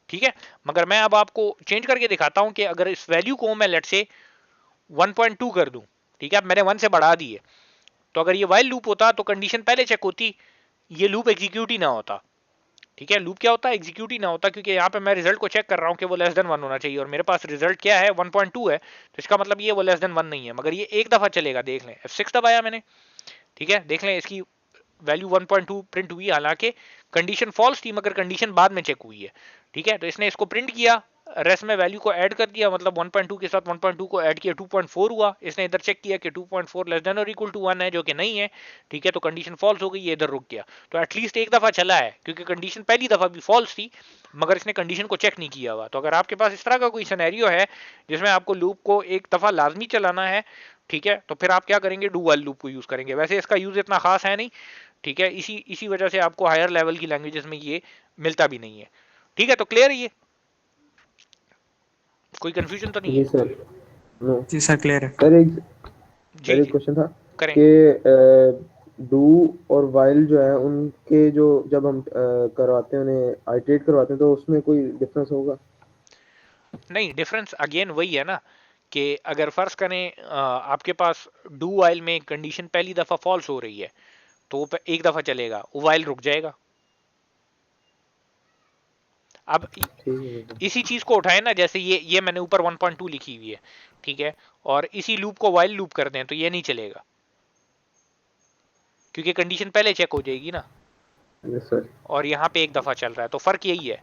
ठीक है। मगर मैं अब आपको चेंज करके दिखाता हूं कि अगर इस वैल्यू को मैं लेट से 1.2 कर दूं, ठीक है, अब मैंने 1 से बढ़ा दी है, तो अगर ये वाइल लूप होता तो कंडीशन पहले चेक होती, ये लूप एग्जीक्यूट ही ना होता, ठीक है। लूप क्या होता है, एग्जीक्यूट ही ना होता, क्योंकि यहाँ पे मैं रिजल्ट को चेक कर रहा हूँ कि वो लेस देन 1 होना चाहिए और मेरे पास रिजल्ट क्या है 1.2 है, तो इसका मतलब ये वो लेस देन 1 नहीं है। मगर ये एक दफा चलेगा, देख लें F6 दबाया मैंने, ठीक है, देख लें इसकी वैल्यू 1.2 प्रिंट हुई, हालांकि कंडीशन फॉल्स थी मगर कंडीशन बाद में चेक हुई है, ठीक है। तो इसने इसको प्रिंट किया, रेस्ट में वैल्यू को ऐड कर दिया, मतलब 1.2 के साथ 1.2 को ऐड किया, 2.4 हुआ। इसने इधर चेक किया कि 2.4 लेस देन और इक्वल टू 1 है, जो कि नहीं है, ठीक है। तो कंडीशन फॉल्स हो गई, ये इधर रुक गया। तो एटलीस्ट एक दफा चला है क्योंकि कंडीशन पहली दफा भी फॉल्स थी मगर इसने कंडीशन को चेक नहीं किया हुआ। तो अगर आपके पास इस तरह का कोई सिनेरियो है जिसमें आपको लूप को एक दफा लाजमी चलाना है, ठीक है, तो फिर आप क्या करेंगे, डू वाइल लूप को यूज करेंगे। वैसे इसका यूज इतना खास है नहीं, ठीक है, इसी वजह से आपको हायर लेवल की लैंग्वेजेस में ये मिलता भी नहीं है, ठीक है। तो क्लियर है, ये कोई कंफ्यूजन तो नहीं जी है? सर। नो जी सर क्लियर है। सर एक जी सर एक जी क्वेश्चन था करें। कि डू और वाइल जो है उनके जो जब हम करवाते हैं उन्हें आइटरेट करवाते हैं तो उसमें कोई डिफरेंस होगा? नहीं, डिफरेंस अगेन वही है ना कि अगर फर्ज करें आपके पास डू वाइल में कंडीशन पहली दफा फॉल्स हो रही है तो वो एक दफा चलेगा, वो वाइल रुक जाएगा। अब इसी चीज को उठाए ना, जैसे ये मैंने ऊपर 1.2 लिखी हुई है, ठीक है, और इसी लूप को वाइल लूप कर दें तो ये नहीं चलेगा, क्योंकि कंडीशन पहले चेक हो जाएगी ना। Yes sir. और यहाँ पे एक दफा चल रहा है, तो फर्क यही है,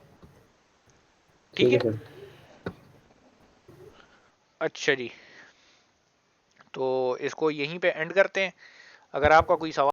ठीक है। सर। अच्छा जी, तो इसको यहीं पे एंड करते हैं। अगर आपका कोई सवाल